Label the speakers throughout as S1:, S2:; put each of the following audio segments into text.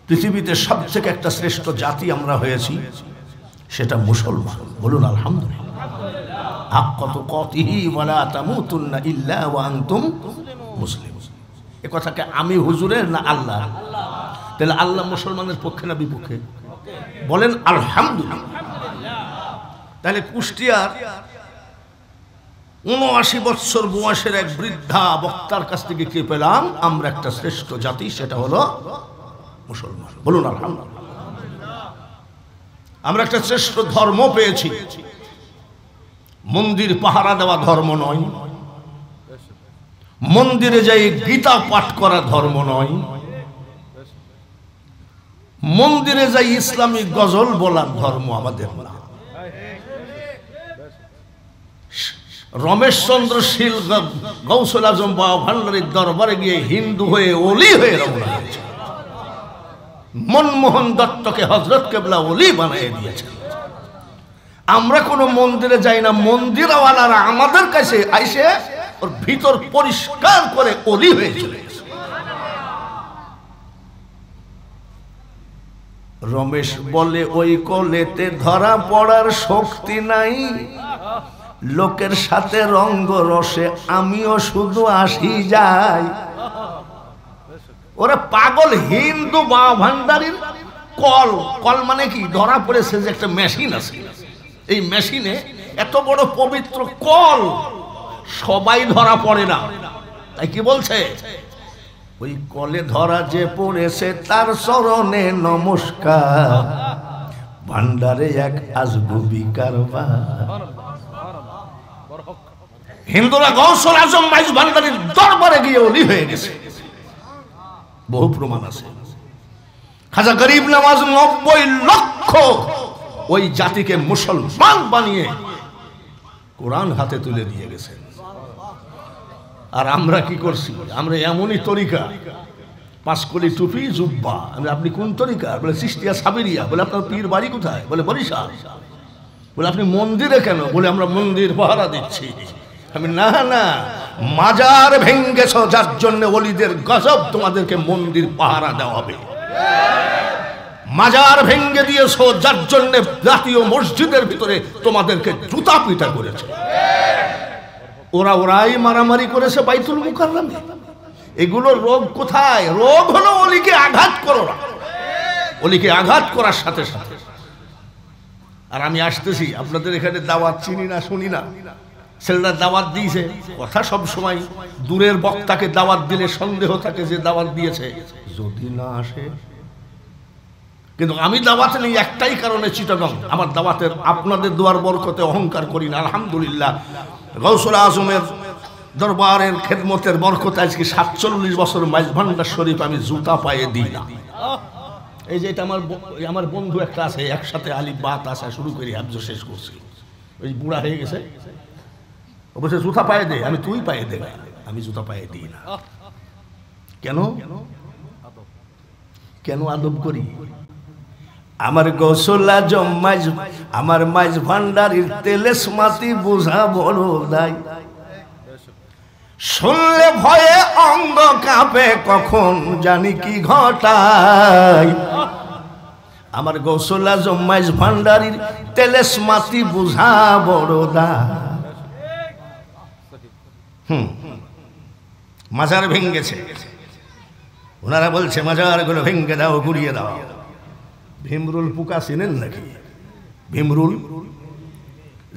S1: পৃথিবীতে সবথেকে একটা শ্রেষ্ঠ জাতি আমরা হয়েছি, সেটা মুসলমান। বলুন আলহামদুলিল্লাহ। হাক্কা তুকাতিহি ওয়ালা তামুতুন্না ইল্লা ওয়া আনতুম মুসলিমুন। এ কথাকে আমি হুজুরের না আল্লাহ? তাহলে আল্লাহ মুসলমানের পক্ষে না বিপক্ষে? বলেন আলহামদুলিল্লাহ। তাহলে কুষ্টিয়ার ৭৯ বৎসর বয়সের এক বৃদ্ধা বক্তার কাছ থেকে কি পেলাম? আমরা একটা শ্রেষ্ঠ জাতি, সেটা হলো মুসলমান। বলুন আলহামদুলিল্লাহ। আমরা একটা শ্রেষ্ঠ ধর্ম পেয়েছি। মন্দির পাহারা দেওয়া ধর্ম নয়, মন্দিরে যাই গীতা পাঠ করা ধর্ম নয়, মন্দিরে যাই ইসলামী গজল বলার ধর্ম আমাদের না। রমেশচন্দ্র শীল গৌসুল আজম বাবা ভান্ডারীর দরবারে গিয়ে হিন্দু হয়ে ওলি হয়ে রওনা হয়েছে। মনমোহন দত্তকে হযরত কেবলা ওলি বানিয়ে দিয়েছেন। আমরা কোনো মন্দিরে যাই না, মন্দিরওয়ালারা আমাদের কাছে আইসে ওর ভিতর পরিষ্কার করে ওলি হয়ে চলে গেছে। রমেশ বলে ওই কলেতে ধরা পড়ার শক্তি নাই, লোকের সাথে রঙ্গ রসে আমিও শুধু আসি যাই। ওরা পাগল হিন্দু বাবা ভান্ডারীর কল। কল মানে কি? ধরা পড়েছে যে একটা মেশিন আছে, এই মেশিনে এত বড় পবিত্র কল, সবাই ধরা পড়ে না। তাই কি বলছে? ওই কলে ধরা যে পড়েছে তার চরণে নমস্কার, ভান্ডারে এক আজগুবি কারবার। হিন্দুরা গৌসুল আজম মাইজ ভান্ডারীর দরবারে গিয়ে ওলি হয়ে গেছে, বহু প্রমাণ আছে। খাজা গরিব নওয়াজ ৯০ লক্ষ ওই জাতিকে মুসলমান বানিয়ে কোরআন হাতে তুলে দিয়ে গেছেন। আর আমরা কি করছি? আমরা এমনই তরিকা, ৫ কলি টুপি জুব্বা। আপনি কোন তরিকা? বলে চিশতিয়া সাবিরিয়া। বলে আপনার পীর বাড়ি কোথায়? বলে বরিশাল। বলে আপনি মন্দিরে কেন? বলে আমরা মন্দির পাহারা দিচ্ছি। আমি না না, মাজার ভেঙ্গেছ যার জন্য ওলিদের গজব, তোমাদেরকে মন্দির পাহারা দেওয়া হবে। মাজার ভেঙ্গে দিয়েছো যার জন্য জাতীয় মসজিদের ভিতরে তোমাদেরকে জুতা পিটা করেছে। ওরাই মারামারি করেছে বাইতুল মুকাররমে। এগুলো রোগ কোথায়? রোগ হলো ওলিকে আঘাত করো না, ওলিকে আঘাত করার সাথে সাথে। আর আমি আসতেছি আপনাদের এখানে দাওয়াত চিনি না, শুনি না। ছেলেরা দাওয়াত দিয়েছে, কথা সব সময় দূরের বক্তাকে দাওয়াত দিলে সন্দেহ থাকে যে দাওয়াত দিয়েছে, যদি না আসে। কিন্তু আমি দাওয়াতে নেই একটাই কারণে, চিটাগং। আমার দাওয়াতের আপনাদের দোয়ার বরকতে অহংকার করি না, আলহামদুলিল্লাহ। গৌসুল আজমের দরবারের খেদমতের বরকতে আজকে ৪৭ বছর মাইজ ভান্ডার শরীফ আমি জুতা পায়ে দিই না। এই যে এটা আমার বন্ধু একটা আছে, একসাথে আলিফ বাত আসা শুরু করি, হাফজ শেষ করছি। ওই বুড়া হয়ে গেছে, অবশ্যই জুতা পায়ে দে। আমি তুই পায়ে দে, আমি জুতা পায়ে দিই না। কেন? কেন আদব করি? আমার গৌসুল আজম আমার মাইজ ভান্ডারীর তেলেসমাতি বুঝা বড় দায়। শুনলে ভয়ে অঙ্গ কাঁপে, কখন জানি কি ঘটায়। আমার গৌসুল আজম মাইজ ভান্ডারীর তেলেসমাতি বুঝা বড় দায়। মাজার ভেঙ্গেছে, ওনারা বলছে মাজার গুলো ভেঙ্গে দাও, গুড়িয়ে দাও। ভীমরুল পুকা চেনেন নাকি? ভীমরুল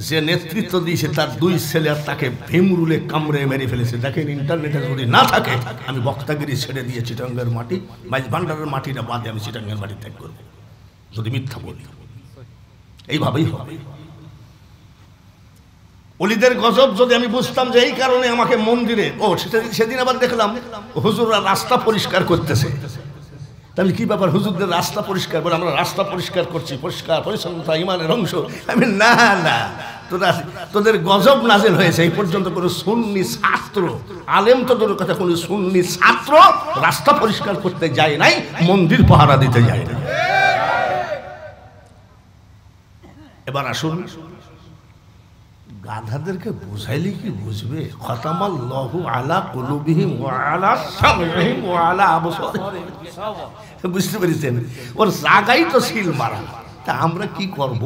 S1: যে নেতৃত্ব দিয়েছে তার ২ ছেলে আর তাকে ভীমরুলে কামড়ে মেরে ফেলেছে। দেখেন, ইন্টারনেটে যদি না থাকে, আমি বক্তাগিরি ছেড়ে দিয়ে চিটাঙ্গের মাটি, মাইজ ভান্ডারের মাটিটা বাদে আমি চিটাঙ্গের মাটি ত্যাগ করব যদি মিথ্যা বলি। এইভাবেই হবে। ওলিদের গজব যদি আমি বুঝতাম যে এই কারণে আমাকে মন্দিরে, সেদিন আবার দেখলাম হুজুররা রাস্তা পরিষ্কার করতেছে। তাহলে কি ব্যাপার? হুজুরদের রাস্তা পরিষ্কার বলে আমরা রাস্তা পরিষ্কার করছি, পরিষ্কার পরিচ্ছন্নতা ইমানের অংশ। আমি না না, তোদের গজব নাজিল হয়েছে। এই পর্যন্ত কোনো সুন্নি ছাত্র, আলেম তোদের কথা, কোনো সুন্নি ছাত্র রাস্তা পরিষ্কার করতে যায় নাই, মন্দির পাহারা দিতে যায় না। এবার আসুন, গাধাদেরকে বুঝাইলে কি বুঝবে? খতামাল্লাহু আলা কুলুবিহিম ওয়া আলা সামইহিম ওয়া আলা আবসারিহিম। বুঝতে পেরেছেন? ওর জায়গাই তো সিল মারা। তা আমরা কি করব?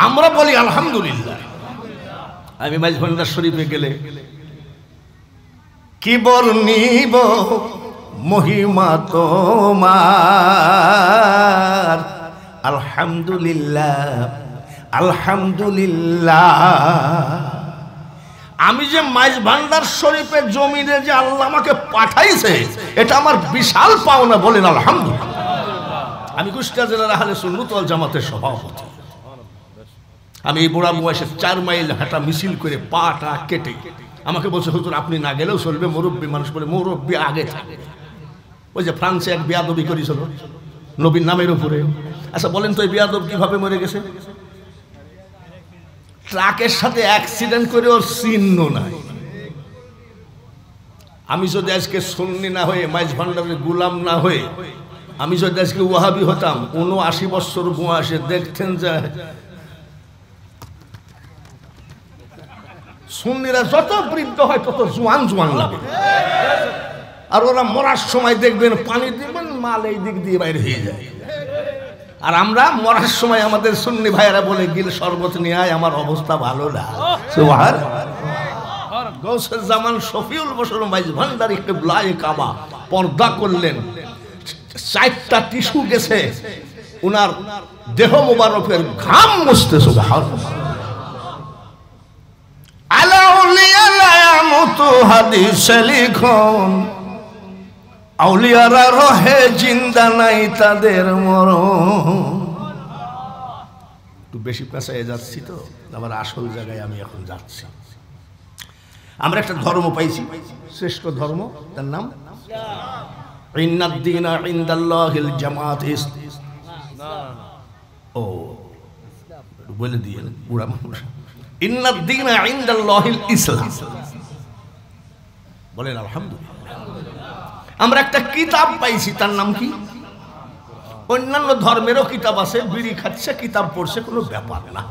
S1: আমরা বলি আলহামদুলিল্লাহ। আমি মাইজ ভান্ডার শরীফে গেলে কি বর্ণিব মহিমা তোমার, আলহামদুলিল্লাহ আলহামদুলিল্লাহ। আমি যে মাইজ ভান্ডার শরীফে জমিনে যে আল্লাহ আমাকে পাঠাইছে, এটা আমার বিশাল পাওনা, বলেন আলহামদুলিল্লাহ। আমি কুষ্টিয়া জেলার আহলে সুন্নাত ওয়াল জামাতের সভাপতি। আমি এই বুড়া বয়সে 4 মাইল হাঁটা মিছিল করে পাটা কেটে আমাকে বলছে, হুজুর আপনি না গেলেও চলবে, মুরব্বী মানুষ বলে মুরব্বী আগে থাকে। ওই যে ফ্রান্সে এক বেয়াদবি করেছিল নবীর নামের উপরে। আচ্ছা বলেন তো এই বেয়াদব কিভাবে মরে গেছে? ট্রাকের সাথে অ্যাক্সিডেন্ট করে, ওর চিহ্ন নাই। আমি যদি আজকে সুন্নি না হয়ে, মাইজ ভান্ডারের গোলাম না হয়ে, আমি যদি আজকে ওয়াহাবি হতাম, 79 বছর বয়সে দেখতেন যে সুন্নিরা যত বৃদ্ধ হয় তত জোয়ান জোয়ান লাগে। আর ওরা মরার সময় দেখবেন পানি দিবেন, মাল এই দিক দিয়ে বাইরে হয়ে যায়। আর আমরা মরার সময় আমাদের সুন্নি ভাইয়েরা বলে, গিল শরবত নিয়ে আয়, আমার অবস্থা ভালো না। সুবহানাল্লাহ। গৌসে জামান শফিউল বশর মাইজ ভান্ডারী কিবলায়ে কাবা পর্দা করলেন, 4টা টিস্যু গেছে উনার দেহ মোবারকের ঘাম মুছতে। সুবহানাল্লাহ। আলাউলিয়া লা ইয়ামুতু হাদিসে লিখন, আউলিয়ারা রহে জিন্দা নাই তাদের মরণ। একটু বেশি পেছায় যাচ্ছি তো, আমার আসল জায়গায় আমি এখন যাচ্ছি। আমরা একটা ধর্ম পাইছি, শ্রেষ্ঠ ধর্ম, তার নাম ইন্নাদ-দীনা ইনদাল্লাহিল জামাত। ও বলে দিয়ে পুরা মানুষ, ইন্নাদ-দীনা ইনদাল্লাহিল ইসলাম। বলেন আলহামদুলিল্লাহ। আমরা একটা কিতাব পাইছি, তার নাম কি? অন্যান্য ধর্মেরও কিতাব আছে, বিড়ি খাচ্ছে, কিতাব পড়ছে, কোনো ব্যাপার না।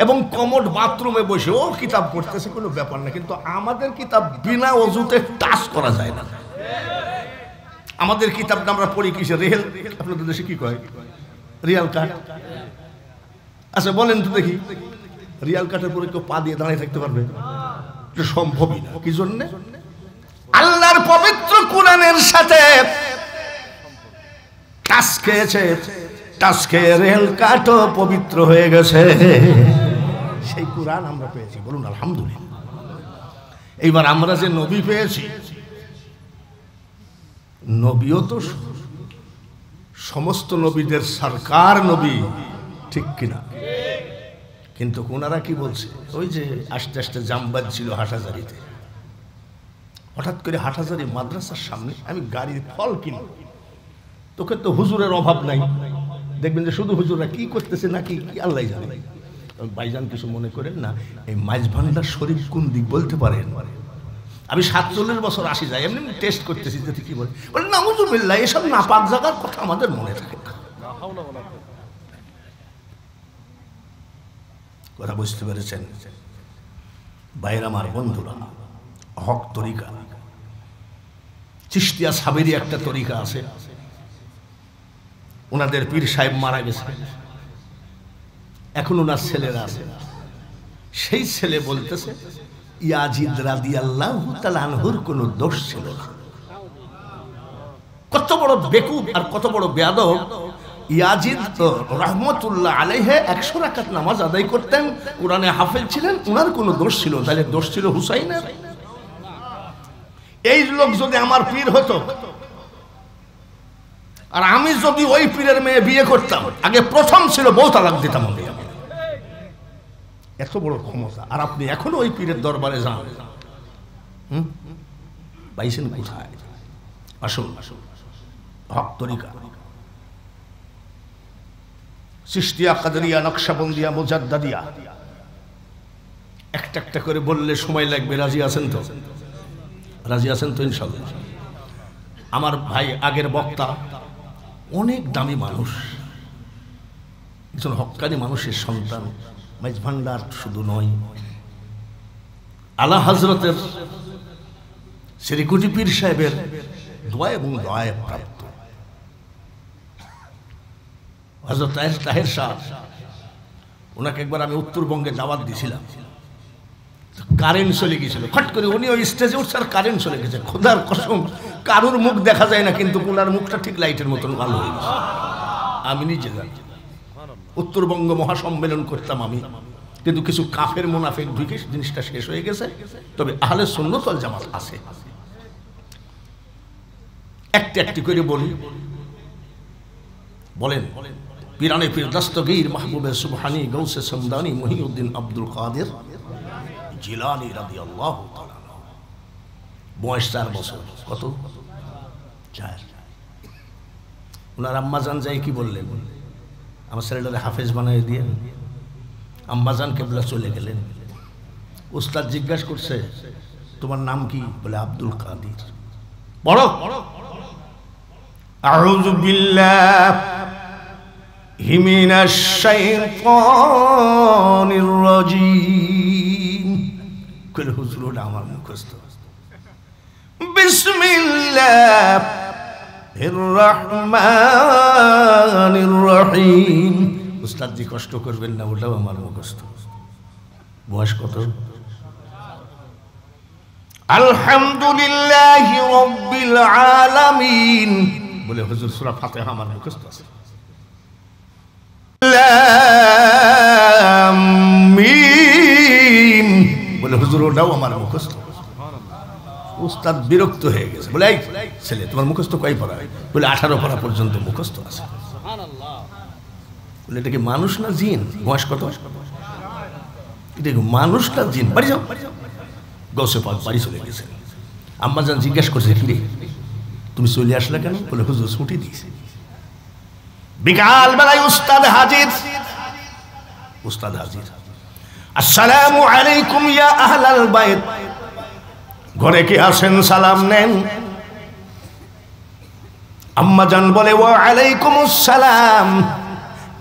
S1: এবং কমোড বাথরুমে বসে ও কিতাব পড়তেছে, কোনো ব্যাপার না। কিন্তু আমাদের কিতাব বিনা অজুতে টাচ করা যায় না। আমাদের কিতাবটা আমরা পড়ি কিসে? রেল, আপনাদের দেশে কি কয়? রিয়াল কাঠ। আচ্ছা বলেন তো দেখি, রিয়াল কাঠের পরে কেউ পা দিয়ে দাঁড়িয়ে থাকতে পারবে? এটা সম্ভবই না। কি জন্যে? আল্লাহর পবিত্র কোরআনের সাথে টাচ খেয়েছে, টাচ খেয়ে রেল কাঠও পবিত্র হয়ে গেছে। সেই কোরআন আমরা পেয়েছি, বলুন আলহামদুলিল্লাহ। এইবার আমরা যে নবী পেয়েছি, নবীও তো সমস্ত নবীদের সরকার নবী, ঠিক কিনা? কিন্তু ওনারা কি বলছে? ওই যে আস্তে আস্তে জামবাজ ছিল হাটহাজারিতে, হঠাৎ করে হাটহাজারি মাদ্রাসার সামনে আমি গাড়ির ফল কিনব, তোকে তো হুজুরের অভাব নাই, দেখবেন যে শুধু হুজুররা কি করতেছে নাকি কি আল্লাহ জানে। ভাইজান কিছু মনে করেন না, এই মাইজ ভান্ডার শরীফ কোন দিক বলতে পারেন? আমি 47 বছর আসি যাই, এমনি টেস্ট করতেছি যে কি বলে, বলে নাউজুবিল্লাহ, এসব নাপাক জায়গার কথা আমাদের মনে থাকে না। কথা বুঝতে পেরেছেন ভাইরা আমার, বন্ধুরা? হক তরিকা, চিশতিয়া সাবেরি একটা তরিকা আছে, ওনাদের পীর সাহেব মারা গেছে, এখন ওনার ছেলেরা আছে। সেই ছেলে বলতেছে ইয়াজিদ রাদিয়াল্লাহু তাআলা আনহুর কোনো দোষ ছিল না। কত বড় বেকুব আর কত বড় বেয়াদব! ইয়াজিদ তো রহমতুল্লাহ আলাইহি 100 রাকাত নামাজ আদায় করতেন, কোরআনে হাফেজ ছিলেন, ওনার কোনো দোষ ছিল? তাহলে দোষ ছিল হুসাইনের। এই লোক যদি আমার পীর হতো, আর আমি যদি ওই পীরের মেয়ে বিয়ে করতাম, আগে প্রথম ছিল বউ তালাক দিতাম। এত বড় ক্ষমতা, আর আপনি এখনো ওই পীরের দরবারে যান। পাইছেন কোথায়? আসুন আসুন, হক তরিকা, চিশতিয়া, কাদরিয়া, নকশবন্দিয়া, মুজাদ্দাদিয়া, একটা একটা করে বললে সময় লাগবে। রাজি আছেন তো? রাজি আছেন তো ইনশাআল্লাহ? আমার ভাই আগের বক্তা অনেক দামি মানুষ, একজন হক্কানি মানুষের সন্তান, মাইজ ভান্ডার শুধু নয়, আলা হযরতের শ্রীকুটি পীর সাহেবের দোয়া এবং দোয়ায় প্রাপ্ত হযরত তাহের শাহ। ওনাকে একবার আমি উত্তরবঙ্গে দাওয়াত দিয়েছিলাম, কারেন্ট চলে গেছিল খট করে, উনি ওই স্টেজে উঠছে আর কারেন্ট চলে গেছে। খোদার কসম কারুর মুখ দেখা যায় না, কিন্তু ওনার মুখটা ঠিক লাইটের মতন ভালো হয়ে গেছে। আমি নিজে জানি, উত্তরবঙ্গ মহাসম্মেলন করতাম আমি, কিন্তু কিছু কাফের মুনাফিক ঢুকে জিনিসটা শেষ হয়ে গেছে। তবে আহলে সুন্নাত ওয়াল জামাত আছে। একটি করে বলি, বলেন পিরানে পীর দস্তগীর মাহবুবে সুবহানি গৌসে সমদানি মহিউদ্দিন আব্দুল কাদের জিলানী রাদিয়াল্লাহু তাআলা, বয়স 4 বছর। কত? 4। ওনার আম্মাজান যাই কি বললেন, আমার ছেলেটারে হাফেজ বানিয়ে দিয়ে আম্মাজান কেবলা চলে গেলেন। উস্তাদ জিজ্ঞাসা করছে তোমার নাম কি? বলে আব্দুল কাদের। বড় আউযু বিল্লাহি মিনাশ শাইতানির রাজীম। কইল হুজুর ওটা আমার মুখস্থ। বিসমিল্লাহির রহমানির রহিম। উস্তাদ জি কষ্ট করবেন না, ওটাও আমার মুখস্থ। বয়স কত? আলহামদুলিল্লাহি রাব্বিল আলামিন। বলে হুজুর সূরা ফাতিহা আমার মুখস্থ আছে। লাম মিম। বলে হুজুর ওটাও আমার মুখস্থ। উস্তাদ বিরক্ত হয়ে গেছে, বলে এই ছেলে তোমার মুখস্থ কয় পড়া? বলে 18 পড়া পর্যন্ত মুখস্থ আছে। বলে এটা কি মানুষ না জিন? বয়স কত? এটা কি মানুষ না জিন? বাড়ি যাও। গৌসে পাক বাড়ি চলে গেছে। আম্মাজান জিজ্ঞাসা করছে কি রে তুমি চলে আসলে কেন? বলে হুজুর ছুটি দিয়েছে। বিকাল বেলায় উস্তাদ হাজির। উস্তাদ হাজির। আসসালামু আলাইকুম ইয়া আহলাল বাইত। ঘরে কি আসেন? সালাম নেন। আম্মাজান বলে ওয়া আলাইকুমুস সালাম।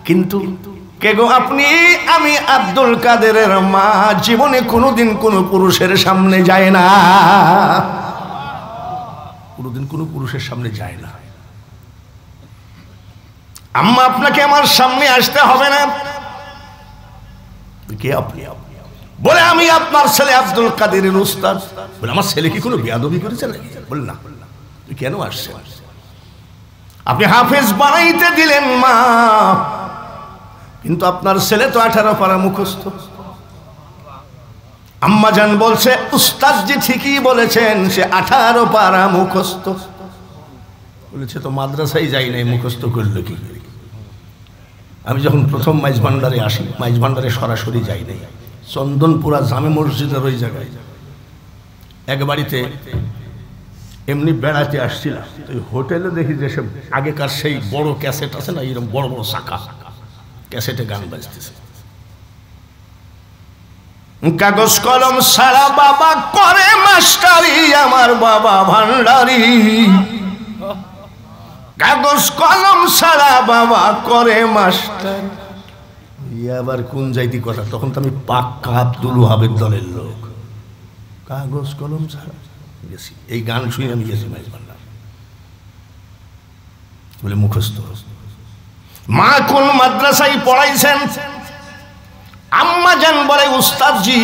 S1: কিন্তু কে গো আপনি? আমি আব্দুল কাদেরের মা। জীবনে কোনোদিন কোনো পুরুষের সামনে যায় না, কোনোদিন কোনো পুরুষের সামনে যায় না। আম্মা আপনাকে আমার সামনে আসতে হবে না। কে আপনি? বলে আমি আপনার ছেলে আব্দুল কাদেরের উস্তাদ। বলে আমার ছেলে কি কোনো বেয়াদবি করেছে নাকি? বলে না। তুই কেন আসছেন? আপনি হাফেজ বানাইতে দিলেন মা, কিন্তু আপনার ছেলে তো 18 পারা মুখস্থ। আম্মাজান বলছে উস্তাদ জি ঠিকই বলেছেন, সে 18 পারা মুখস্থ। বলেছে তো মাদ্রাসায় যাই নাই, মুখস্থ করলো কি? আমি যখন প্রথম মাইজ ভান্ডারে আসি, মাইজ ভান্ডারে সরাসরি যাই নাই, চন্দনপুরা জামে মসজিদের ওই জায়গায় এক বাড়িতে এমনি বেড়াতে আসছিলাম। ওই হোটেলে দেখি যে সব আগেকার সেই বড় ক্যাসেট আছে না, এরকম বড় বড় শাখা, ক্যাসেটে গান বাজতেছে। কাগজ কলম সারা বাবা করে মাস্টারি, আমার বাবা ভান্ডারি। কাগজ কলম সারা বাবা করে মাস্টার। আবার কোন যাইতি কথা, তখন তো আমি পাক্কা আব্দুল ওহাবের দলের লোক। কাগজ কলম ছাড়া গেছি, এই গান শুনে আমি গেছি মাইজ ভান্ডার। বলে মুখস্থ। মা কোন মাদ্রাসায় পড়াইছেন? আম্মাজান বলে উস্তাদ জি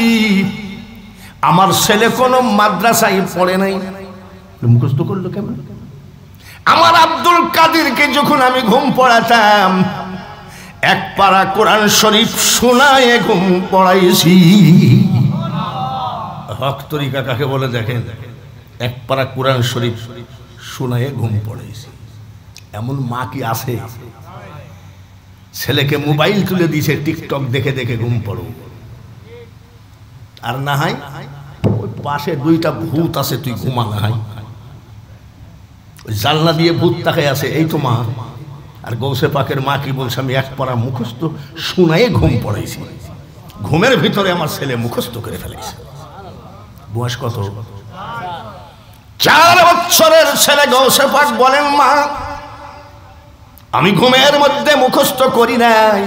S1: আমার ছেলে কোন মাদ্রাসায় পড়ে নাই। মুখস্থ করলো কেমন? আমার আব্দুল কাদেরকে যখন আমি ঘুম পড়াতাম, এক পারা কোরআন শরীফ শোনায় ঘুম পড়াইছি। হক তরিকা কাকে বলে দেখেন? এক পারা কোরআন শরীফ শোনায় ঘুম পড়াইছি। এমন মা কি আছে? ছেলেকে মোবাইল তুলে দিয়েছে, টিকটক দেখে দেখে ঘুম পড়ো। আর না হয় ওই পাশে 2টা ভূত আছে, তুই ঘুমা না হয়, ওই জানলা দিয়ে ভূত তাকায় আছে, এই তো মা। আর গৌসে পাকের মা কি বলছে? আমি এক পারা মুখস্থ শোনায় ঘুম পড়াইছি। ঘুমের ভিতরে আমার ছেলে মুখস্থ করে ফেলেছে। বয়স কত? 4 বছরের ছেলে। গৌসে পাক বলেন মা আমি ঘুমের মধ্যে মুখস্থ করি নাই।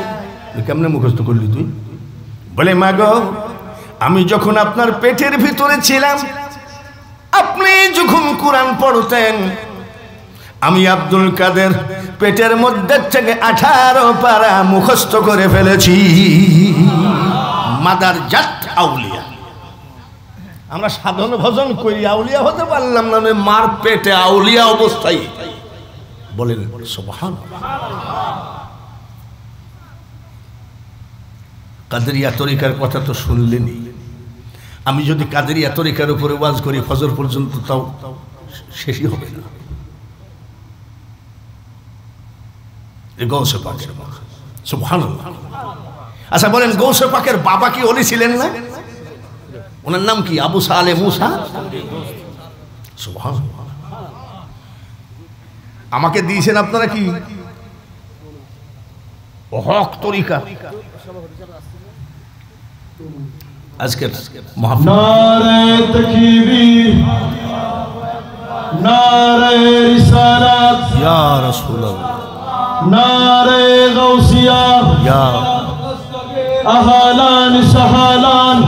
S1: কেমনে মুখস্থ করলি তুই? বলে মা গো, আমি যখন আপনার পেটের ভিতরে ছিলাম, আপনি যখন কোরআন পড়তেন, আমি আব্দুল কাদের পেটের মধ্যে থেকে 18 পারা মুখস্থ করে ফেলেছি। মাদার জাত আউলিয়া। আমরা সাধন ভজন করি, আউলিয়া হতে পারলাম না, মার পেটে আউলিয়া অবস্থায়। বলেন সুবহানাল্লাহ। কাদেরিয়া তরিকার কথা তো শুনলেনি। আমি যদি কাদেরিয়া তরিকার উপরে ওয়াজ করি ফজর পর্যন্ত, তাও শেষই হবে না। গৌসে পাকের সুবহানাল্লাহ। আচ্ছা বলেন, গৌসে পাকের বাবা কি ওলি ছিলেন না? ওনার নাম কি? আবু সালে মুসা। সুবহানাল্লাহ। আমাকে দিয়েছেন আপনারা কি হক তরিকা। আজকের মাহফিল
S2: নারে তাকবীর, নারে রিসালাত,
S1: ইয়া রাসূলুল্লাহ,
S2: নারে গাউসিয়া,
S1: ইয়া
S2: আহলান সাহলান,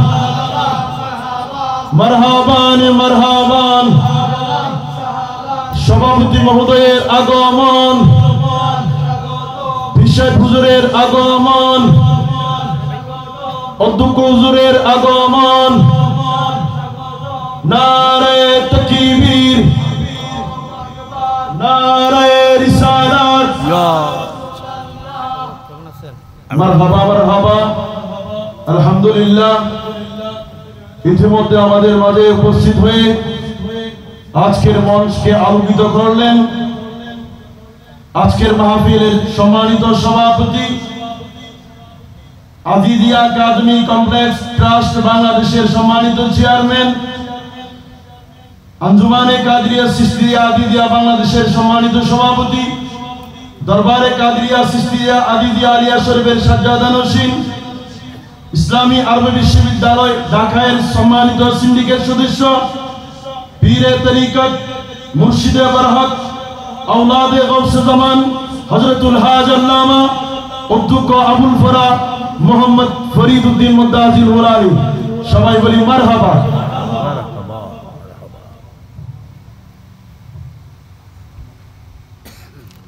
S2: মারহাবান মারহাবান। সভাপতি মহোদয়ের আগমন, বিশেষ হুজুরের আগমন, অধ্যক্ষ হুজুরের আগমন। নারে তাকবীর, নারে রিসালাত, মারহাবা মারহাবা। আলহামদুলিল্লাহ, ইতিমধ্যে আমাদের মাঝে উপস্থিত হয়ে আজকের মঞ্চকে আলোকিত করলেন আজকের মাহফিলের সম্মানিত সভাপতি, আজিদিয়া একাডেমি কমপ্লেক্স ট্রাস্ট বাংলাদেশের সম্মানিত চেয়ারম্যান, আঞ্জুমানে কাদরিয়া সিস্তিয়া আজিদিয়া বাংলাদেশের সম্মানিত সভাপতি, দরবারে কাদরিয়া সিস্তিয়া আজিদিয়া আলিয়া শরীফের সাজ্জাদা নশীন, ইসলামী আরবি বিশ্ববিদ্যালয় ঢাকার সম্মানিত সিন্ডিকেট সদস্য, পীরে তরিকত মুর্শিদে বরহক আওলাদে গৌসে জামান হযরতুল হাজ আল্লামা অধ্যক্ষ আবুল ফরা মোহাম্মদ ফরিদ উদ্দিন মুদাজিল ওলালী, সবাই বলি মারহাবা।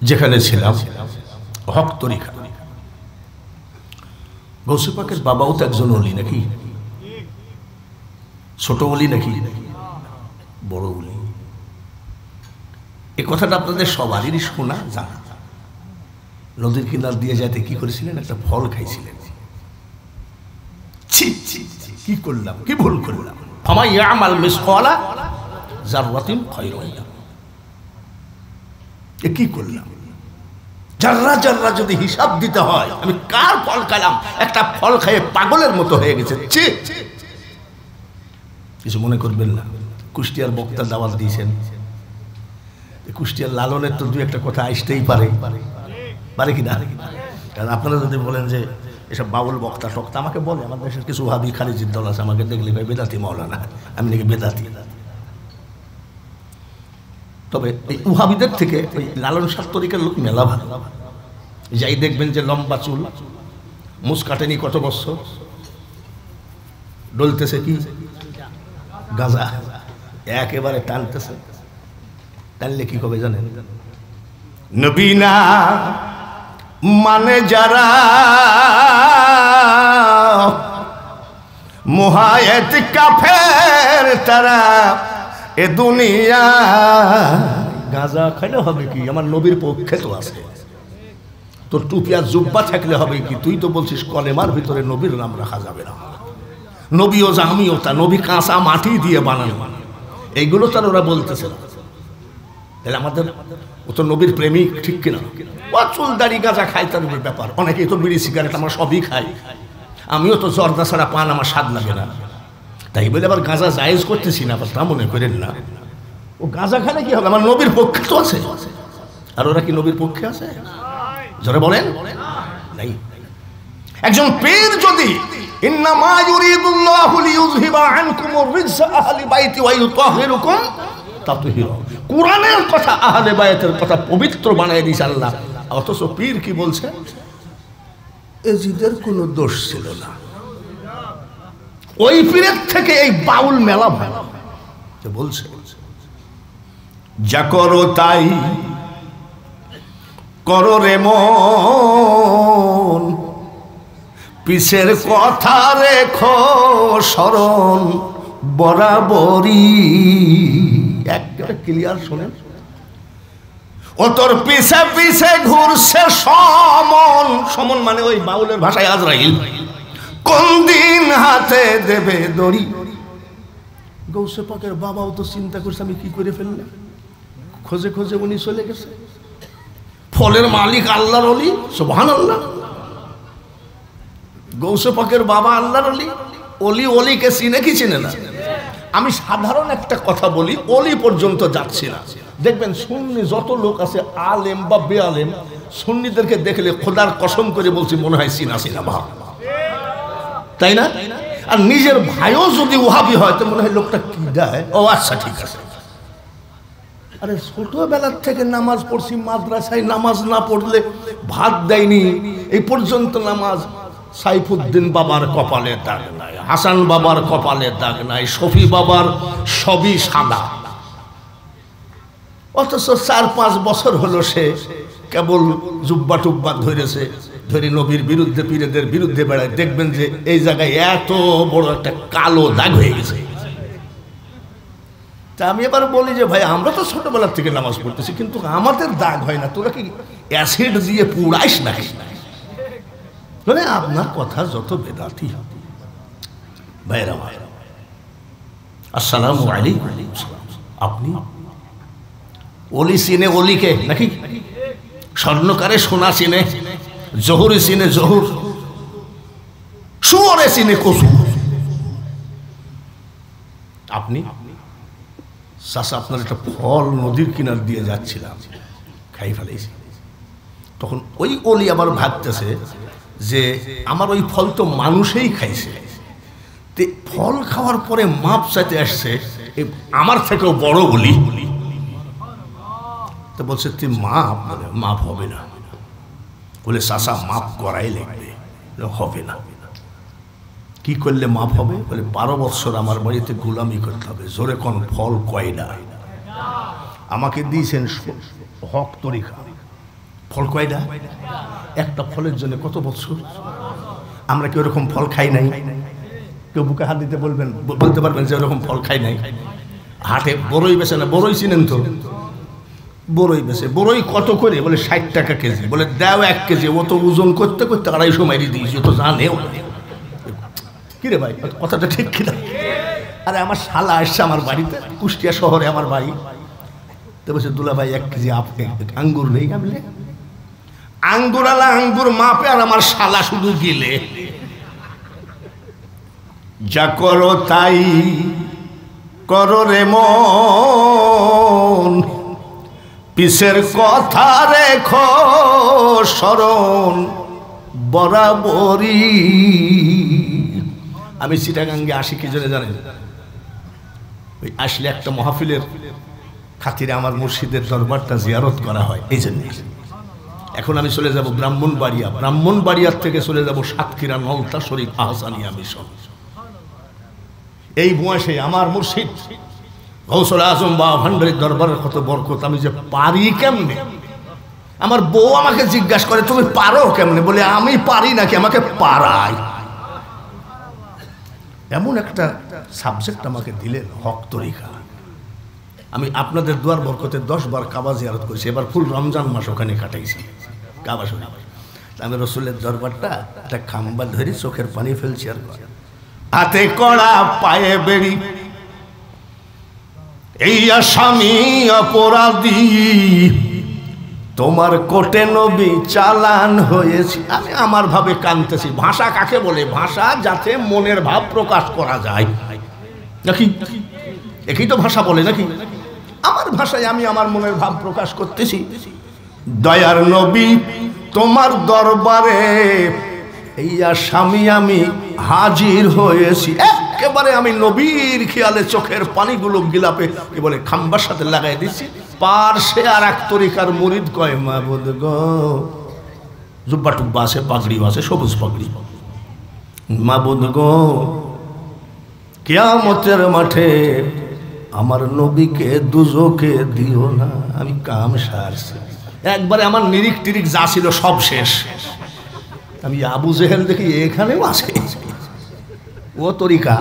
S1: যেখানে ছিলাম হক তরিকা। গৌসে পাকের বাবাও তো একজন ওলি নাকি? ছোট ওলি নাকি বড় ওলি? এই কথাটা আপনাদের সবারই শোনা জানা। নদীর কিনার দিয়ে যেতে কি করেছিলেন? একটা ফল খাইছিলেন। ছি ছি ছি, কি করলাম, কি ভুল করলাম। ফামান ইয়ামাল মিসকালা যাররাতিন খায়রান ইয়ারা। এ কি করলাম? জাররা জাররা যদি হিসাব দিতে হয়, আমি কার ফল খাইলাম? একটা ফল খেয়ে পাগলের মতো হয়ে গেছে। ছি, কিছু মনে করবেন না। কুষ্টিয়ার বক্তা দাওয়াত দিয়েছেন, কুষ্টিয়ার লালনের তো দু একটা কথা আসতেই পারে, পারে কি না? কারণ আপনারা যদি বলেন যে এসব বাউল বক্তা টক্তা, আমাকে বলে আমার দেশের কিছু ওয়াহাবি খারিজির দল আছে, আমাকে দেখলে ভাই বেদাতি মাওলানা, আমি নাকি বেদাতি। তবে এই ওয়াহাবিদের থেকে ওই লালন শাহ তরিকার লোক মেলা ভালো। যাই দেখবেন যে লম্বা চুল, মুছ কাটেনি কত বছর, ডলতেছে কি গাঁজা, একেবারে টানতেছে। টানলে কি কবে জানেন? নবীনা মানে যারা মুহায়েত কাফের তারা, এ দুনিয়া গাঁজা খাইলে হবে কি? আমার নবীর পক্ষে তো আছে। তোর টুপিয়া জুব্বা থাকলে হবে কি? তুই তো বলছিস কলেমার ভিতরে নবীর নাম রাখা যাবে না। নবীও যা আমিও তা, নবী কাঁচা মাটি দিয়ে বানানো, এইগুলো তার ওরা বলতেছে না। তাহলে আমাদের ও তো নবীর প্রেমিক, ঠিক কিনা? ও চুল দাড়ি গাঁজা খাই, তার ব্যাপার। অনেকেই তো বিড়ি সিগারেট, আমরা সবই খাই। আমিও তো জর্দা ছাড়া পান আমার স্বাদ লাগে না। তাই বলে আবার গাঁজা জায়েজ করতেছি না, তা মনে করেন না। ও গাঁজা খালে কি হবে? আমার নবীর পক্ষে তো আছে। আর ওরা কি নবীর পক্ষে আছে? জোরে বলেন নাই। একজন পীর যদি ইন্নামা ইউরিদুল্লাহু লিইউযহিবা আনকুমুর রিজসা আহলি বাইতি ওয়া ইউতাহহিরুকুম তাতহীরা, কোরআনের কথা, আহলে বাইতের কথা পবিত্র বানায় দিয়েছে আল্লাহ। অথচ পীর কি বলছে? এজিদের কোনো দোষ ছিল না। ওই পীরের থেকে এই বাউল মেলা ভালো বলছে, যা করো তাই করো রে মন, পিছের কথা রেখো স্মরণ বরাবরই। একটা ক্লিয়ার শোনেন, ও তোর পিছে পিছে ঘুরছে সমন। সমন মানে ওই বাউলের ভাষায় আজরাইল। কোন দিন হাতে দেবে দড়ি। গৌসে পাকের বাবাও তো চিন্তা করছে আমি কি করে ফেললাম, খোঁজে খোঁজে উনি চলে গেছে। ফলের মালিক আল্লাহর ওলি, সুবহানাল্লাহ। গৌসে পাকের বাবা আল্লাহর ওলি। ওলি ওলিকে চিনে কি চিনে না? আমি সাধারণ একটা কথা বলি, ওলি পর্যন্ত যাচ্ছি না। দেখবেন সুন্নি যত লোক আছে, আলেম বা বেআলেম, সুন্নিদেরকে দেখলে খোদার কসম করে বলছি মনে হয় চিনা চিনা ভাব, তাই না? আর নিজের ভাইও যদি ওহাবি হয় তো মনে হয় লোকটা কি দেয়। ও আচ্ছা ঠিক আছে। আরে ছোটবেলার থেকে নামাজ পড়ছি, মাদ্রাসায় নামাজ না পড়লে ভাত দেয়নি, এই পর্যন্ত নামাজ। সাইফুদ্দিন বাবার কপালে দাগ নাই, হাসান বাবার কপালে দাগ নাই, শফি বাবার সবই সাদা। অথচ 4-5 বছর হলো সে কেবল জুব্বা টুব্বা ধরেছে, ধরে নবীর বিরুদ্ধে পীরেদের বিরুদ্ধে বেড়ায়। দেখবেন যে এই জায়গায় এত বড় একটা কালো দাগ হয়ে গেছে। তা আমি এবার বলি যে ভাই আমরা তো ছোটবেলার থেকে নামাজ পড়তেছি, কিন্তু আমাদের দাগ হয় না, তোরা কি অ্যাসিড দিয়ে পুড়াইস নাকি? মানে আপনার কথা যত বেদাতি। ভাইরা ভাইরা, আসসালামু আলাইকুম। আপনি ওলি চিনে ওলিকে নাকি? স্বর্ণকারে সোনা চিনে, জহুরে চিনে জহুর, শুয়োরে চিনে কচু। আপনি চাচা আপনার একটা ফল নদীর কিনার দিয়ে যাচ্ছিলাম, খাই ফেলেছি। তখন ওই ওলি আবার ভাবতেছে যে আমার ওই ফল তো মানুষেই খাইছে, ফল খাওয়ার পরে মাপ চাইতে আসছে আমার থেকেও বড় ওলি। তো বলছে তুই মাপ, বলে মাপ হবে না। বলে চাচা মাপ করাই লাগবে। হবে না। কি করলে মাপ হবে? বলে 12 বছর আমার বাড়িতে গোলামি করতে হবে। জোরে কোন ফল কয়টা আমাকে দিয়েছেন হক তরিকা, ফল কয়টা? একটা ফলের জন্য কত বছর? আমরা কি ওরকম ফল খাই নাই? কেউ বুকে হাত দিতে বলবেন, বলতে পারবেন যে ওরকম ফল খাই নাই? হাটে বড়ই বেছে না, বড়ই চিনেন তো? বড়ই বেছে। বড়ই কত করে? বলে 60 টাকা কেজি। বলে দাও 1 কেজি। ও তো ওজন করতে করতে 250 মাইরি দিয়েছি, ও তো জানেও। কিরে ভাই কথাটা ঠিক কিনা? আরে আমার শালা আসছে আমার বাড়িতে, কুষ্টিয়া শহরে আমার বাড়ি। তো বলছে দুলা ভাই 1 কেজি আঙ্গুর নেই? বলে আঙ্গুরালা আঙ্গুর মাপে, আর আমার শালা শুধু গিলে। যা করো তাই করো রে মন, পিছের কথা রেখো স্মরণ বরাবরই। আমি চিটাগাঙ্গে আসি কি জন্য জানেন? ওই আসলে একটা মাহফিলের খাতিরে আমার মুর্শিদের দরবারটা জিয়ারত করা হয়, এই জন্য। এখন আমি চলে যাব ব্রাহ্মণবাড়িয়া, ব্রাহ্মণবাড়িয়ার থেকে চলে যাব সাতক্ষীরা নলতা শরীফ আহসানিয়া মিশন। এই বয়সে আমার মুর্শিদ গৌসুল আজম বা ভান্ডারীর দরবারের কত বরকত, আমি যে পারি কেমনে। আমার বউ আমাকে জিজ্ঞাসা করে তুমি পারো কেমনে? বলে আমি পারি নাকি, আমাকে পারাই। এমন একটা সাবজেক্ট আমাকে দিলেন, হক তরিকা। আমি আপনাদের দুয়ার বরকতে 10 বার কাবা জিয়ারত করেছি। এবার ফুল রমজান মাস ওখানে কাটাইছি কাবা শরীফ। আমি রসুলের দরবারটা একটা খাম্বা ধরে চোখের পানি ফেলছি, আর হাতে কড়া পায়ে বেড়ি, এই আসামি অপরাধী তোমার কোটে নবী চালান হয়েছি। আমি আমার ভাবে কাঁদতেছি। ভাষা কাকে বলে? ভাষা যাতে মনের ভাব প্রকাশ করা যায় নাকি? একই তো ভাষা বলে নাকি? আমার ভাষায় আমি আমার মনের ভাব প্রকাশ করতেছি। দয়ার নবী তোমার দরবারে এই আসামি আমি হাজির হয়েছি। একেবারে আমি নবীর খেয়ালে চোখের পানিগুলো গিলাপে কি বলে খাম্বার সাথে লাগাই দিচ্ছি। পার্শ্বে আর এক তরিকার মুরিদ কয় মাবুদ গো, জুব্বা টুব্বা আছে, পাগড়ি আছে, সবুজ পাগড়ি। মাবুদ গো কিয়ামতের মাঠে আমার নবীকে দুজকে দিও না, আমি কাম সারছি। একবারে আমার নিরিখ টিরিক যা ছিল সব শেষ। আমি আবু জেহেল দেখি এখানেও আছে, ও তরিকা,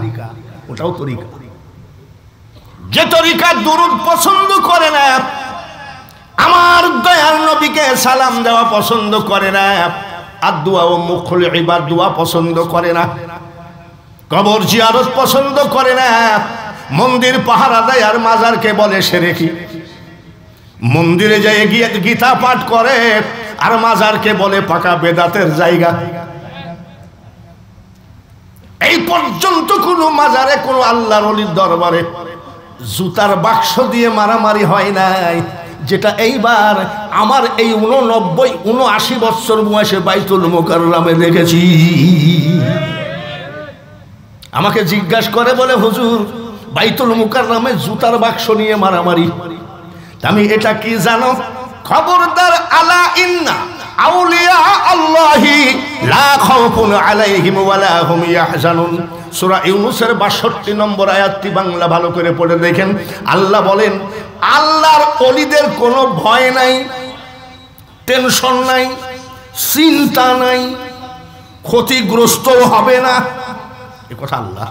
S1: ওটাও তরিকা। যে তরিকা দুরূদ পছন্দ করে না, আমার দয়াল নবীকে সালাম দেওয়া পছন্দ করে না, আর দোয়া ও মুখল ইবাদ দোয়া পছন্দ করে না, কবর জিয়ারত পছন্দ করে না, মন্দির পাহারা দেয় আর মাজারকে বলে সেরেকি, মন্দিরে যায় গিয়ে গীতা পাঠ করে আর মাজারকে বলে পাকা বেদাতের জায়গা। এই পর্যন্ত কোন মাজারে কোন আল্লাহর ওলির দরবারে জুতার বাক্স দিয়ে মারামারি হয় নাই, যেটা এইবার আমার এই 79 বছর বয়সে বাইতুল মুকাররমে দেখেছি। আমাকে জিজ্ঞাসা করে বলে, হুজুর বাইতুল মুকাররমে জুতার বাক্স নিয়ে মারামারি, আমি এটা কি জানো? খবরদার, আলা ইন্না আউলিয়া আল্লাহি লা খাউফুন আলাইহিম ওয়ালা হুম ইয়াহজানুন। সূরা ইউনূসের 62 নম্বর আয়াতটি বাংলা ভালো করে পড়ে দেখেন। আল্লাহ বলেন, আল্লাহর ওলিদের কোনো ভয় নাই, টেনশন নাই, চিন্তা নাই, ক্ষতিগ্রস্ত হবে না, এ কথা আল্লাহ।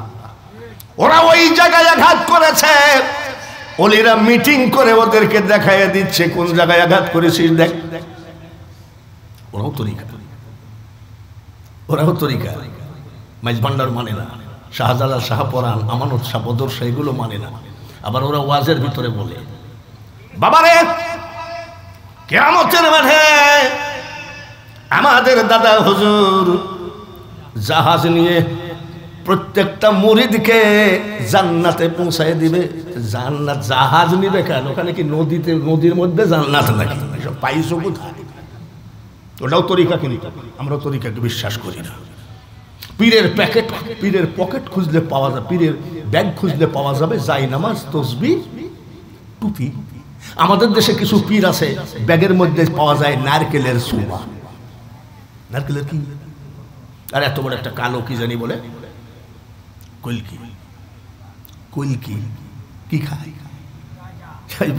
S1: ওরা ওই জায়গায় আঘাত করেছে, ওলিরা মিটিং করে ওদেরকে দেখাইয়া দিচ্ছে কোন জায়গায় আঘাত করেছিস দেখ। ওরাও তরিকা, ওরাও তরিকা। মাইজ ভান্ডার মানে না, শাহজালাল, শাহপরান, আমানত শাহ, বদর শাহ, এগুলো মানে না। আবার ওরা ওয়াজের ভিতরে বলে, বাবারে কিয়ামতের মাঠে আমাদের দাদা হুজুর জাহাজ নিয়ে প্রত্যেকটা মুরিদকে জান্নাতে পৌঁছায় দিবে। জান্নাত জাহাজ নিবে কেন? ওখানে কি নদীর মধ্যে জান্নাত নাকি? সব পাইছো কোথায়? ওটাও তরিকা, কিন্তু আমরা তরিকাকে বিশ্বাস করি না। পীরের প্যাকেট, পীরের পকেট খুঁজলে পাওয়া যাবে, পীরের ব্যাগ খুঁজলে পাওয়া যাবে জায়নামাজ, তসবিহ, টুপি। আমাদের দেশে কিছু পীর আছে ব্যাগের মধ্যে পাওয়া যায় নারকেলের সুবা। নারকেলের কি? আর এত বড় একটা কালো কি জানি বলে কলকি। কলকি কি খায়?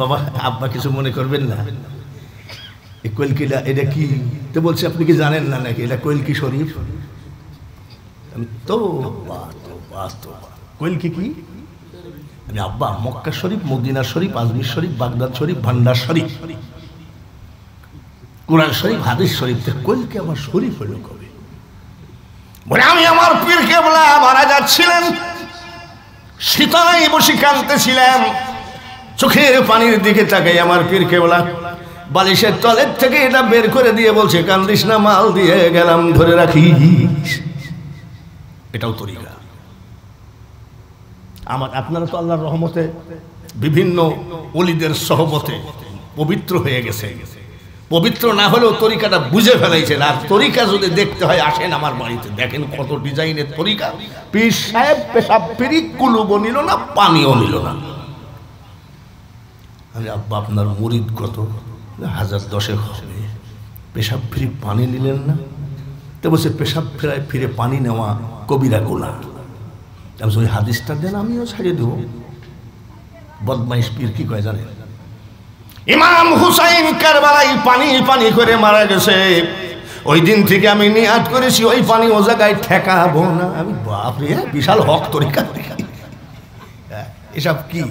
S1: বাবা আব্বা কিছু মনে করবেন না, এই কলকিটা এটা কি তো বলছে, আপনি কি জানেন না নাকি? এটা কলকি শরীফ। তো কলকি কি? আব্বা মক্কা শরীফ, মদিনা শরীফ, আজমির শরীফ, বাগদাদ শরীফ, ভান্ডার শরীফ, কুরআন শরীফ, হাদিস শরীফ, কলকি আমার শরীফ হলো কবে? বলে আমি আমার পীর কেবলা মারা যাচ্ছিলেন, শীতলায় বসে কাঁদতেছিলাম, চোখের পানির দিকে তাকাই আমার পীর কেবলা বালিশের তলের থেকে এটা বের করে দিয়ে বলছে, কান্দিস না, মাল দিয়ে গেলাম, ধরে রাখিস। এটাও তরিকা। আপনারা তো আল্লাহর রহমতে বিভিন্ন ওলিদের সহবতে পবিত্র হয়ে গেছে। পবিত্র না হলেও তরিকাটা বুঝে ফেলাইছেন। আর তরিকা যদি দেখতে হয় আসেন আমার বাড়িতে, দেখেন কত ডিজাইনের তরিকা। পীর সাহেব পেশাব ফিরি কুলুবও নিল না, পানিও নিল না। আরে আব্বা আপনার মুরিদ কত? 1010 হবে। পেশাব ফিরি পানি নিলেন না? তো বলছে পেশাব ফিরে পানি নেওয়া কবিরা গুনাহ। ওই হাদিসটা দেন, আমিও ছাড়িয়ে দেবো। বদমাইশ পীর কি কয় জানেন? ইমাম হুসাইন কারবালায় পানি পানি করে মারা গেছে, ওই দিন থেকে আমি নিয়াত করেছি ওই পানি ও জায়গায় ঠেকাবো না। আমি বাপরে, বিশাল হক তরিকা। এসব কি?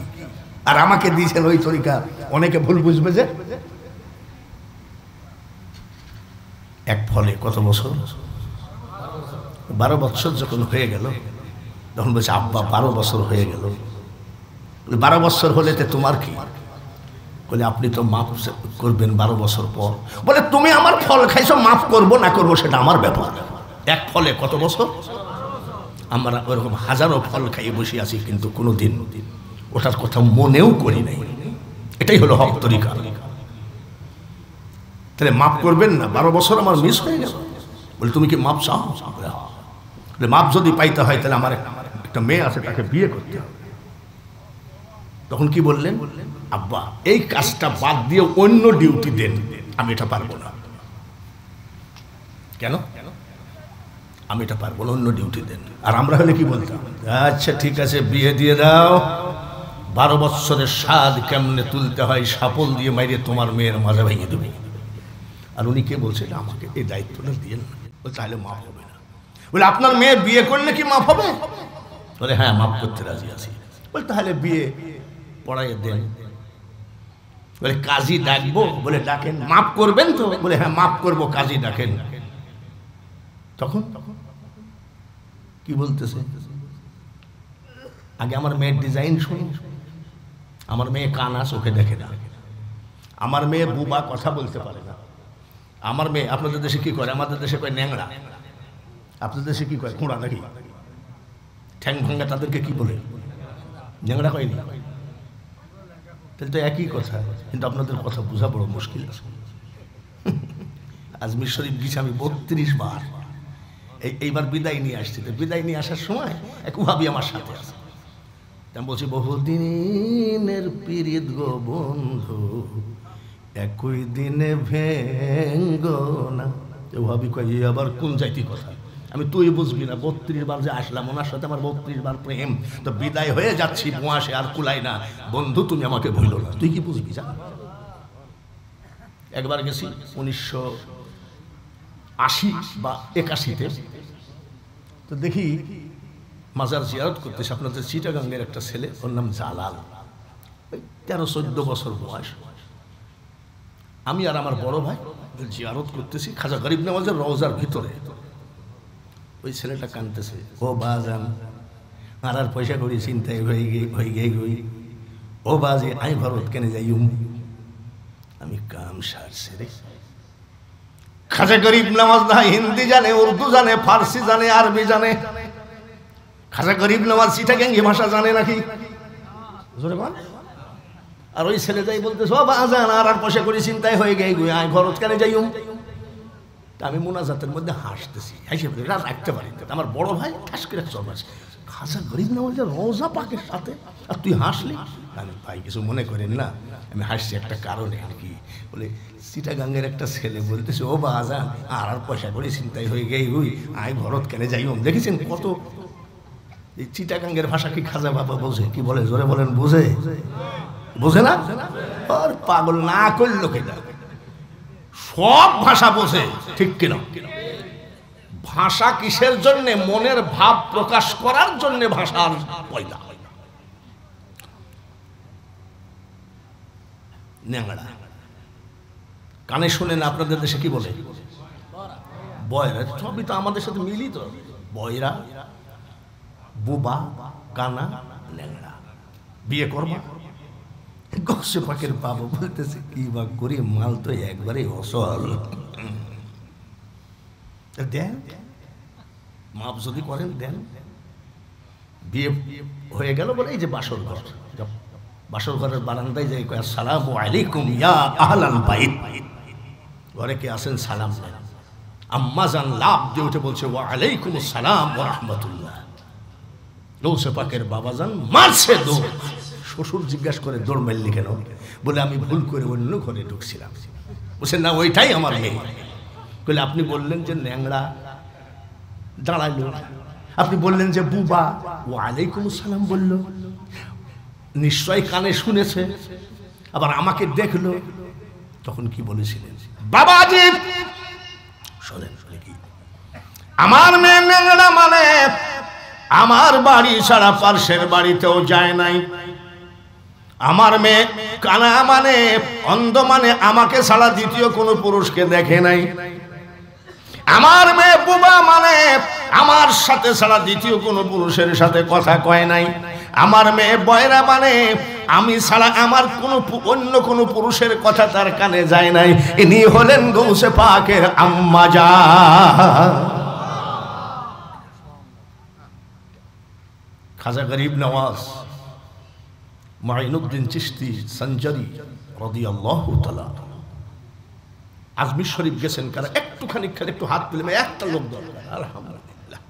S1: আর আমাকে দিয়েছেন ওই তরিকা। অনেকে ভুল বুঝবে যে এক ফলে কত বছর, 12 বছর যখন হয়ে গেল তখন বলছে, আব্বা 12 বছর হয়ে গেল। 12 বছর হলে তোমার কি? বলে আপনি তো মাফ করবেন 12 বছর পর। বলে তুমি আমার ফল খাইছো, মাফ করবো না করবো সেটা আমার ব্যাপার। এক ফলে কত বছর? আমরা ওরকম হাজারো ফল খাইয়ে বসে আছি, কিন্তু কোনোদিন ওটার কথা মনেও করি নাই। এটাই হলো হক তরিকা। তাহলে মাফ করবেন না, 12 বছর আমার মিস হয়ে গেল। বলে তুমি কি মাপ চাও? বলে মাপ যদি পাইতে হয় তাহলে আমার একটা মেয়ে আছে, তাকে বিয়ে করতে হবে। তখন কি বললেন? আব্বা এই কাজটা বাদ দিয়ে অন্য ডিউটি দেন, আমি এটা পারবো না। কেন? আমি এটা পারবো না, অন্য ডিউটি দেন। আর আমরা হলে কি বলতাম, আচ্ছা ঠিক আছে বিয়ে দিয়ে দাও, 12 বৎসরের স্বাদ কেমনে তুলতে হয় সাপল দিয়ে মাইরে তোমার মেয়ের মাজা ভেঙে দেবো। আর উনি কে বলছে, আমাকে এই দায়িত্বটা দিয়ে না। বলে তাহলে মাফ হবে না। বলে আপনার মেয়ে বিয়ে করলে কি মাফ হবে? বলে হ্যাঁ মাফ করতে রাজি আছি। বলে তাহলে বিয়ে পড়াইয়ে দেন। বলে কাজী ডাকবো? বলে ডাকেন। মাফ করবেন তো? বলে হ্যাঁ মাফ করবো, কাজী ডাকেন। তখন কি বলতেছে, আগে আমার মেয়ের ডিজাইন শুনুন। আমার মেয়ে কানা, চোখে দেখে না। আমার মেয়ে বুবা, কথা বলতে পারে না। আমার মেয়ে, আপনাদের দেশে কি করে? আমাদের দেশে কয় ন্যাংড়া। আপনাদের দেশে কি কয়? খুঁড়া নাকি? ঠ্যাং ভাঙ্গা তাদেরকে কি বলে? ন্যাংড়া কয়নি? তাহলে তো একই কথা, কিন্তু আপনাদের কথা বোঝা বড় মুশকিল আছে। আজমির শরীফ গেছি আমি 32 বার। এইবার বিদায় নিয়ে আসছি। তো বিদায় নিয়ে আসার সময় এক ওহাবী আমার সাথে আছে। আমি বলছি, বহুদিনের পীড়িত গো বন্ধু, একই দিনে ভেঙ্গো না। ওহাবী কয় আবার কোন জাতি কথা? আমি তুই বুঝবি না, 32 বার যে আসলাম, ওনার সাথে আমার 32 বার প্রেম, তো বিদায় হয়ে যাচ্ছি, বসে আর কুলাই না। বন্ধু তুমি আমাকে ভুলো না, তুই কি বুঝবি? যা। একবার গেছি 1980 বা 81-তে, তো দেখি মাজার জিয়ারত করতেছে আপনাদের চিটাগাঙ্গের একটা ছেলে, ওর নাম জালাল, 13-14 বছর বয়স। আমি আর আমার বড় ভাই জিয়ারত করতেছি খাজা গরিব নওয়াজের রওজার ভিতরে। ওই ছেলেটা কাঁদতেছে, ও বাজান আর পয়সা করি চিন্তায় হয়ে গই, ও বাজে আই ভারত কেনে যাই। আমি কাম সারছে রে। খাজা গরিব নওয়াজ না হিন্দি জানে, উর্দু জানে, ফার্সি জানে, আরবি জানে। খাজা গরিব নওয়াজ চিটাগাঙ্গি ভাষা জানে নাকি? আর ওই ছেলে যাই বলতেছে, ও বাজান আর পয়সা করি চিন্তায় হয়ে গই, আই ভারত কেনে যাই। আমি মোনাজাতের মধ্যে হাসতেছি, হাসি রাখতে পারি। আমার বড় ভাই ঠাস করে চল আছে, খাজা গরিব নওয়াজের রওজা পাকের সাথে আর তুই হাসলি? আমি ভাই কিছু মনে করেন না, আমি হাসছি একটা কারণে আর কি। বলে চিটাগাঙ্গের একটা ছেলে বলতেছে, ও বাজান আর পয়সা করে চিন্তাই হয়ে গেই হুই, আই ভরত কেনে যাই। দেখেছেন কত এই চিটাগাঙ্গের ভাষা কি খাজা বাবা বোঝে? কি বলে জোরে বলেন, বোঝে? বোঝে না? আর পাগল না করলো কেনা, সব ভাষা বোঝে, ঠিক কিনা? ভাষা কিসের জন্য? মনের ভাব প্রকাশ করার জন্য ভাষার পয়দা। ন্যাংড়া কানে শুনেন, আপনাদের দেশে কি বলে? বয়রা। সবই তো আমাদের সাথে মিলিত। বয়রা, বুবা, কানা, ন্যাংড়া। বিয়ে করবা? গৌসে পাকের বাবা বলতেছে, কি বা করি, মাল তো একবারে অসল। দেন মাপ যদি করেন দেন। বিয়ে হয়ে গেল বলে এই যে বাসর ঘর, বাসর ঘরের বারান্দায় যাই কয়, আসসালামু আলাইকুম ইয়া আহলাল বাইত। ঘরে কে আসেন? সালাম দেন। আম্মা জান লাভ দিয়ে উঠে বলছে, ওয়া আলাইকুম আসসালাম ওয়া রাহমাতুল্লাহ। গৌসে পাকের বাবা জান মারছে দৌড়। শ্বশুর জিজ্ঞাসা করে, দৌড় মারলি কেন? বলে আমি ভুল করে অন্য ঘরে ঢুকছিলাম। বলছে না, ওইটাই আমার মেয়ে। বলে আপনি বললেন যে ন্যাংড়া, দাঁড়াইলো। আপনি বললেন যে বুবা, ও আলাইকুম আসসালাম বললো, নিশ্চয় কানে শুনেছে, আবার আমাকে দেখলো। তখন কি বলেছিলেন? বাবাজি শোনেন, কি আমার মেয়ে ন্যাংড়া মানে আমার বাড়ি ছাড়া পার্শ্বের বাড়িতেও যায় নাই। আমার মেয়ে কানা মানে অন্ধ মানে আমাকে ছাড়া দ্বিতীয় কোনো পুরুষকে দেখে নাই। আমার মেয়ে বুবা মানে আমার সাথে ছাড়া দ্বিতীয় কোনো পুরুষের সাথে কথা কয় নাই। আমার মেয়ে বয়রা মানে আমি ছাড়া আমার কোনো অন্য কোনো পুরুষের কথা তার কানে যায় নাই। ইনি হলেন গৌসে পাকের আম্মা জান। খাজা গরিব নওয়াজ মাইনুদ্দিন চিশতি সঞ্জারি রাদিয়াল্লাহু তাআলা আজমির শরীফ গেছেন। কারা একটুখানি একটু হাত তুলে, একটা লোক দরকার। আলহামদুলিল্লাহ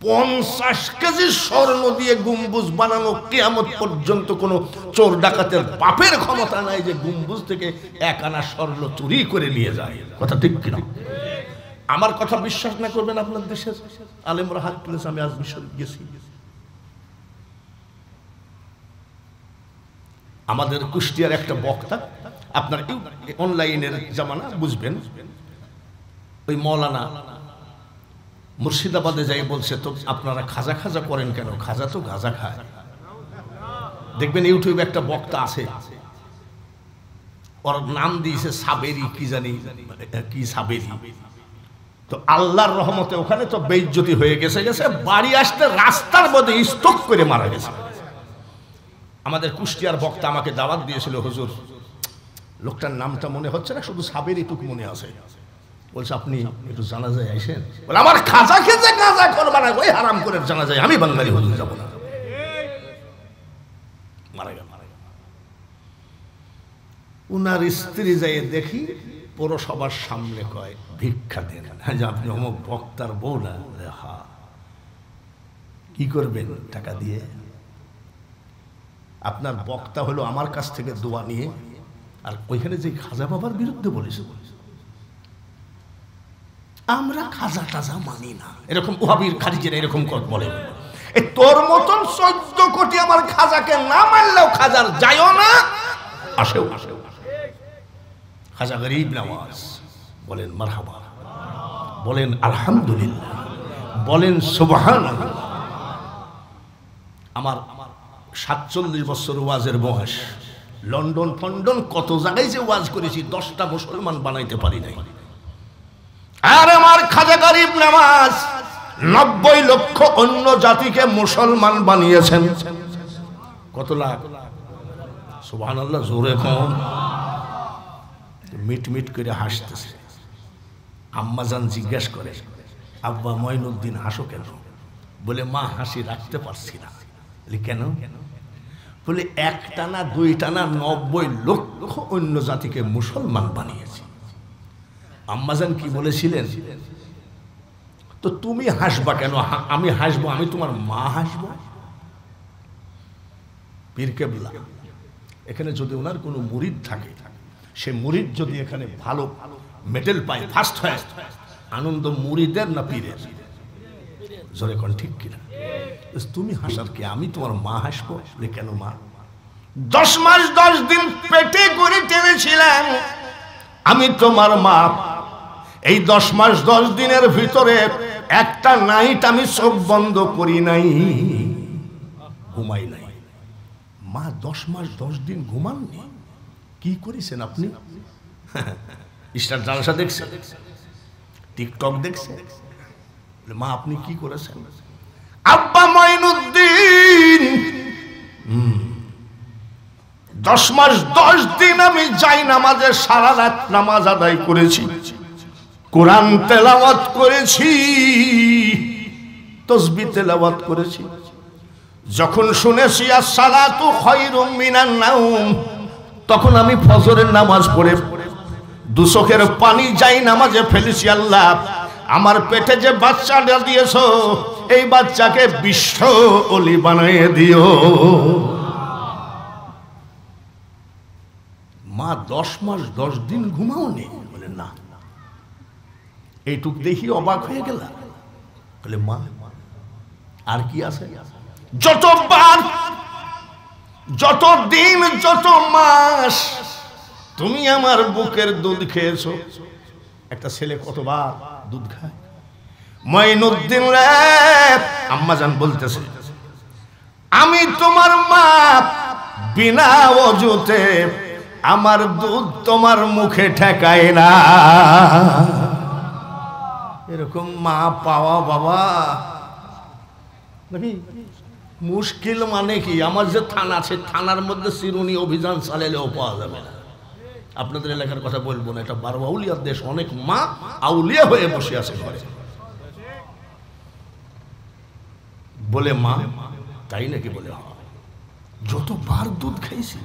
S1: 50 কেজি স্বর্ণ দিয়ে গম্বুজ বানানো, কিয়ামত পর্যন্ত কোনো চোর ডাকাতের বাপের ক্ষমতা নাই যে গম্বুজ থেকে 1 আনা স্বর্ণ চুরি করে নিয়ে যায়। কথা ঠিক কিনা? আমার কথা বিশ্বাস না করবেন, আপনার দেশের আলেমরা হাত তুলেছে, আমি আজমির শরীফ গেছি। আমাদের কুষ্টিয়ার একটা বক্তা, আপনার অনলাইনের জামানা বুঝবেন, ওই মৌলানা মুর্শিদাবাদে যাই বলছে, তো আপনারা খাজা খাজা করেন কেন? খাজা তো গাঁজা খায়। দেখবেন ইউটিউবে একটা বক্তা আছে, ওর নাম দিয়েছে সাবেরি, কি জানি কি সাবেরি। তো আল্লাহর রহমতে ওখানে তো বেইজ্জতি হয়ে গেছে, বাড়ি আসতে রাস্তার মধ্যে স্ট্রোক করে মারা গেছে। আমাদের কুষ্টিয়ার বক্তা আমাকে দাওয়াত দিয়েছিল, হুজুর লোকটার নামটা মনে হচ্ছে না, শুধু সাবেরি টুক মনে আছে। বলছে আপনি একটু জানাজায় আইসেন। বলে আমার খাজা খেতে গাঁজা করবা না, ওই হারাম করে জানাজায় আমি বাঙালি হুজুর যাবো না। মারা গেল। উনার স্ত্রী যাই দেখি পৌরসভার সামনে কয় ভিক্ষা দেন। হ্যাঁ, আপনি অমুক বক্তার বউ না? হ্যাঁ। কি করবেন টাকা দিয়ে? আপনার বক্তা হলো আমার কাছ থেকে দোয়া নিয়ে, আর ওইখানে যে খাজা বাবার বিরুদ্ধে বলেছে, আমরা খাজা টাজা মানি না, এরকম ওহাবির খারিজের এরকম বলে। তোর মতন 14 কোটি আমার খাজাকে না মানলেও খাজার যায়ও না, আসেও আসেও। খাজা গরিব নওয়াজ বলেন মারহাবা, বলেন আলহামদুলিল্লাহ, বলেন সুবহানাল্লাহ। আমার 47 বছর ওয়াজের বয়স, লন্ডন ফন্ডন কত জায়গায় যে ওয়াজ করেছি, 10টা মুসলমান বানাইতে পারি নাই। আর আমার খাজা গরিব নওয়াজ 90 লক্ষ অন্য জাতিকে মুসলমান বানিয়েছেন। কত লাখ? সুবহানাল্লাহ, জোরে কম। মিট মিট করে হাসতেছে। আম্মাজান জিজ্ঞেস করে, আব্বা মঈনুদ্দিন হাসো কেন? বলে মা হাসি রাখতে পারছি না। বলি কেন? বলে একটা না দুইটা না 90 লক্ষ অন্য জাতিকে মুসলমান বানিয়েছি। আম্মাজান কি বলেছিলেন? তো তুমি হাসবা কেন? আমি হাসবো, আমি তোমার মা হাসবো? পীর কেবলা এখানে যদি ওনার কোনো মুরিদ থাকে, সে মুরিদ যদি এখানে ভালো মেডেল পায়, ফার্স্ট হয়, আনন্দ মুরিদের না পীরের? জোরে কোন ঠিক কিনা? তুমি হাসার কে? আমি তোমার মা হাসবো? কেন মা? 10 মাস 10 দিন পেটে করে টেনেছিলাম, আমি তোমার মা। এই 10 মাস 10 দিনের ভিতরে একটা নাইট আমি চোখ বন্ধ করি নাই, ঘুমাই নাই। মা 10 মাস 10 দিন ঘুমাননি, কি করেছেন আপনি? স্টার জালসা দেখছে, টিকটক দেখছে। মা আপনি কি করেছেন? আব্বা মঈনুদ্দিন 10 মাস 10 দিন আমি যাই নামাজে সারা রাত নামাজ আদায় করেছি, কোরআন তেলাওয়াত করেছি, তাসবিহ তেলাওয়াত করেছি। যখন শুনেছি as-সালাতু খায়রুম মিনান নাওম, তখন আমি ফজরের নামাজ পড়ে 2 চোখের পানি যাই নামাজে ফেলেছি। আল্লাহ, আমার পেটে যে বাচ্চাটা দিয়েছো, এই বাচ্চাকে বিশ্ব ওলি বানিয়ে দিও। মা 10 মাস 10 দিন ঘুমাওনি? বলে না। এইটুক দেখি অবাক হয়ে গেল। বলে মা আর কি আছে? যতবার, যত দিন, যত মাস তুমি আমার বুকের দুধ খেয়েছো। একটা ছেলে কতবার দুধ খায়? মঈনুদ্দিন রে, আম্মাজান বলতেছে, আমি তোমার মা, বিনা ওযুতে আমার দুধ তোমার মুখে ঠেকায় না। এরকম মা পাওয়া বাবা নাকি মুশকিল। মানে কি, আমার যে থানা আছে, থানার মধ্যে চিরুনি অভিযান চালালেও পাওয়া যাবে না। আপনাদের এলাকার কথা বলবো না, এটা 12 আউলিয়ার দেশ। অনেক মা আউলিয়া হয়ে বসে আছে ঘরে। বলে মা তাই নাকি? বলে যতবার দুধ খাইছি,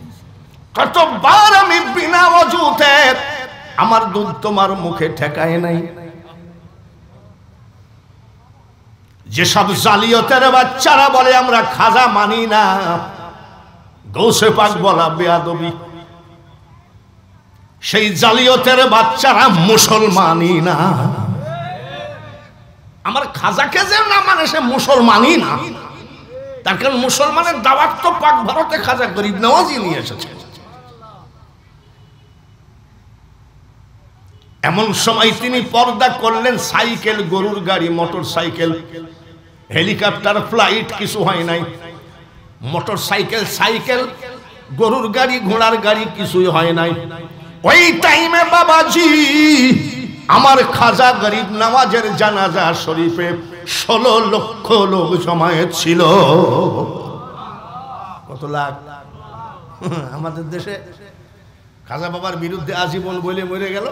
S1: ততবার আমি বিনা ওযুতে আমার দুধ তোমার মুখে ঠেকায় নাই। যেসব জালিয়াতের বাচ্চারা বলে আমরা খাজা মানি না, গৌসে পাক বলা বেয়াদবি। সেই জালিয়াতের বাচ্চারা মুসলমানই না। আমার খাজাকে যে না মানে সে মুসলমানই না, তার কারণ মুসলমানের দাওয়াত তো পাক ভারতে খাজা গরিব নওয়াজই নিয়ে এসেছে। এমন সময় তিনি পর্দা করলেন, সাইকেল, গরুর গাড়ি, মোটর সাইকেল, হেলিকপ্টার, ফ্লাইট কিছু হয় নাই। মোটর সাইকেল, সাইকেল, গরুর গাড়ি, ঘোড়ার গাড়ি কিছুই হয় নাই। ওই টাইমে বাবাজি আমার খাজা গরিব নওয়াজের জানাজা শরীফে 16 লক্ষ লোক জমায়েত ছিল। কত লাখ? আমাদের দেশে খাজা বাবার বিরুদ্ধে আজীবন বলে মরে গেল,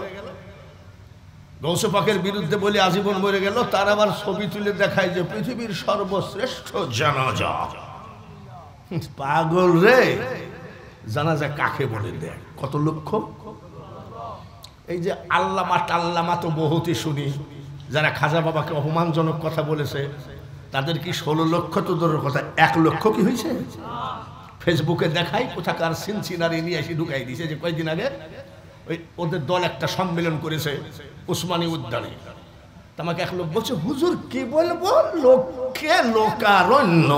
S1: গৌসে পাকের বিরুদ্ধে বলে আজীবন মরে গেল, তার আবার ছবি তুলে দেখায় যে পৃথিবীর সর্বশ্রেষ্ঠ জানাজা। পাগল রে, জানাজা কাকে বলে দেয়? কত লক্ষ? এই যে আল্লামা টাল্লামা তো বহুতই শুনি, যারা খাজা বাবাকে অপমানজনক কথা বলেছে তাদের কি 16 লক্ষ তো দূরের কথা, 1 লক্ষ কি হয়েছে? ফেসবুকে দেখাই কোথাকার সিনসিনারি নিয়ে এসে ঢুকাই দিয়েছে যে কয়েকদিন আগে ওই ওদের দল একটা সম্মেলন করেছে উসমানী উদ্যানে। আমাকে এক লোক বলছে, হুজুর কি বলবো, লোককে লোকারণ্য।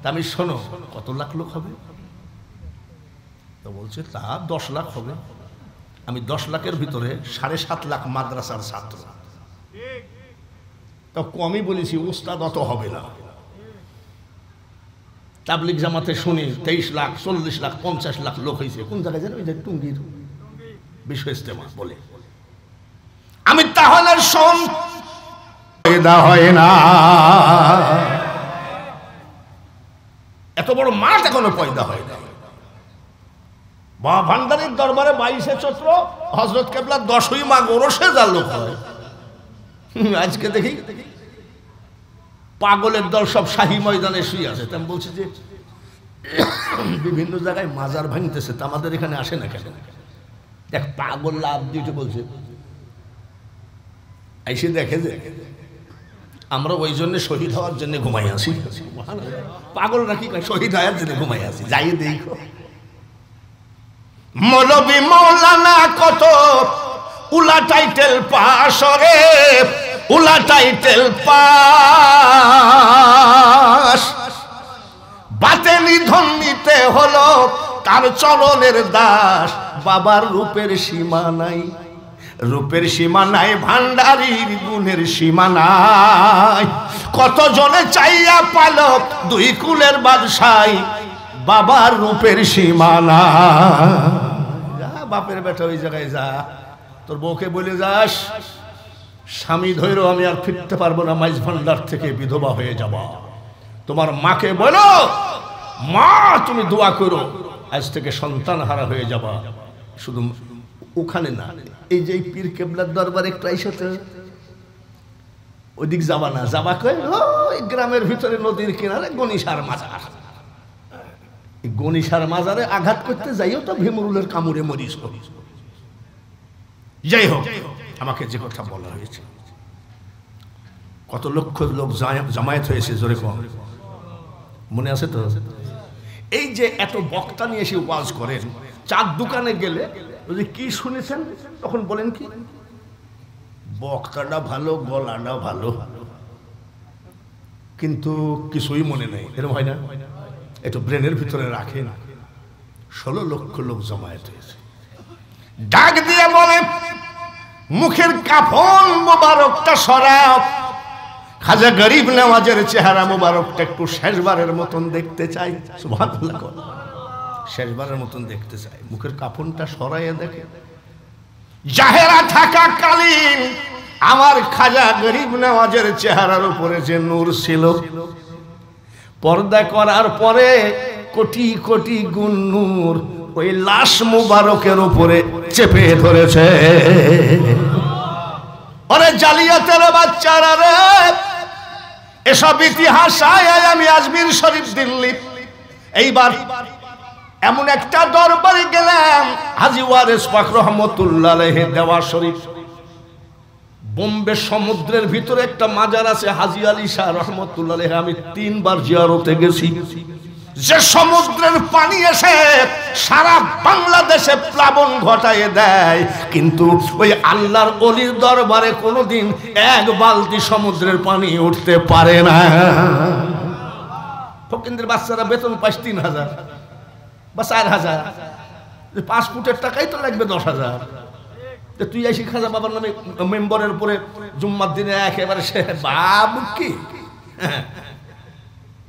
S1: তা আমি শোনো, কত লাখ লোক হবে? তো বলছে তা 10 লাখ হবে। আমি 10 লাখের ভিতরে 7.5 লাখ মাদ্রাসার ছাত্র, তা কমই বলেছি, উস্তাদ অত হবে না। তাবলিগ জামাতে শুনি 23 লাখ, 40 লাখ, 50 লাখ লোক হয়েছে। কোন জায়গায় জানো? ওই যে টুঙ্গির বিশ্ব ইজতেমা বলে। আমি তাহলে হয় না, এত বড় মাঠ এখনো পয়দা হয় না। বা ভান্ডারির দরবারে 22শে চৈত্র হযরত কেবলা 10ই মাঘ ওরসে যা লোক হয়, আজকে দেখি পাগলের দল সব শাহী ময়দানে শুয়ে আছে। তেমন বলছে যে বিভিন্ন জায়গায় মাজার ভাঙতেছে, তা আমাদের এখানে আসে না কেন? দেখ পাগল লাভ দিতে বলছে, এসে দেখে যে আমরা ওই জন্য শহীদ হওয়ার জন্য ঘুমাই আসি। পাগল নাকি শহীদ হওয়ার জন্য ঘুমাই আসি, যাই দেখো। মৌলবী মৌলানা কত উলা টাইটেল পাস রে, উলা টাইটেল পাস। বাতেলি ধন নিতে হলো তার চরণের দাস। বাবার রূপের সীমা নাই, রূপের সীমা নাই, ভান্ডারির গুণের সীমা নাই। কত জনে চাইয়া পালক 2 কুলের বাদশাই, বাবার রূপের সীমা নাই। যা বাপের বেটা ওই জায়গায় যা, তোর বউকে বলে যাস স্বামী ধৈর্য আমি আর ফিরতে পারবো না, মাইজ ভান্ডার থেকে বিধবা হয়ে যাব। তোমার মাকে বলো, মা তুমি দোয়া করো, আজ থেকে সন্তান হারা হয়ে যাবা। শুধু ওখানে না, এই যে পীর কেবলার দরবার একটু আইসাতে ওইদিক যাবা না, যাবা কই ওই গ্রামের ভিতরে নদীর কিনারে গণিসার মাজার। গণিসার মাজারে আঘাত করতে যাইও তো ভীমরুলের কামড়ে মরিস। যাই হোক, আমাকে যে কথা বলা হয়েছে, কত লক্ষ লোক জামায়াত হয়েছে, জোরে কম মনে আছে তো? এই যে এত বক্তা নিয়ে এসে ওয়াজ করেন, চার দোকানে গেলে কি শুনেছেন তখন বলেন কি বক্তাটা ভালো, গলাটা ভালো, কিন্তু কিছুই মনে নেই, এরকম হয় না? একটু ব্রেনের ভিতরে রাখেন। 16 লক্ষ লোক জমায়েত হয়েছে। ডাক দিয়ে বলে, মুখের কাফন মোবারকটা সরাও, খাজা গরিব নওয়াজের চেহারা মোবারকটা একটু শেষবারের মতন দেখতে চাই। সুবহানাল্লাহ, শেষবারের মতন দেখতে চাই। মুখের কাফনটা সরাইয়া দেখে, জাহেরা থাকা কালীন আমার খাজা গরিব নওয়াজের চেহারার উপরে যে নূর ছিল, পর্দা করার পরে কোটি কোটি গুণ নূর ওই লাশ মুবারকের উপরে চেপে ধরেছে। ওরে জালিয়াতের বাচ্চারা রে, এসব ইতিহাস আমি আজমির শরীফ দিল্লি এইবার এমন একটা দরবারে গেলাম, হাজী ওয়ারেস পাক রহমতুল্লাহ আলাইহি দেওয়া শরীফ। বোম্বে সমুদ্রের ভিতরে একটা মাজার আছে, হাজী আলী শাহ রহমতুল্লাহ আলাইহি। আমি 3 বার জিয়ারতে গেছি। যে সমুদ্রের পানি এসে সারা বাংলাদেশে প্লাবন ঘটায় দেয়, কিন্তু ওই আল্লাহর ওলির দরবারে কোনোদিন এক বালতি সমুদ্রের পানি উঠতে পারে না। ফকিন্দের বাচ্চারা বেতন পাস ৩,০০০ বা ৪,০০০, ৫ ফুটের টাকাই তো লাগবে ১০,০০০। তুই এসে খাজা বাবার নামে মেম্বরের উপরে জুম্মার দিনে একেবারে সে বাবু কি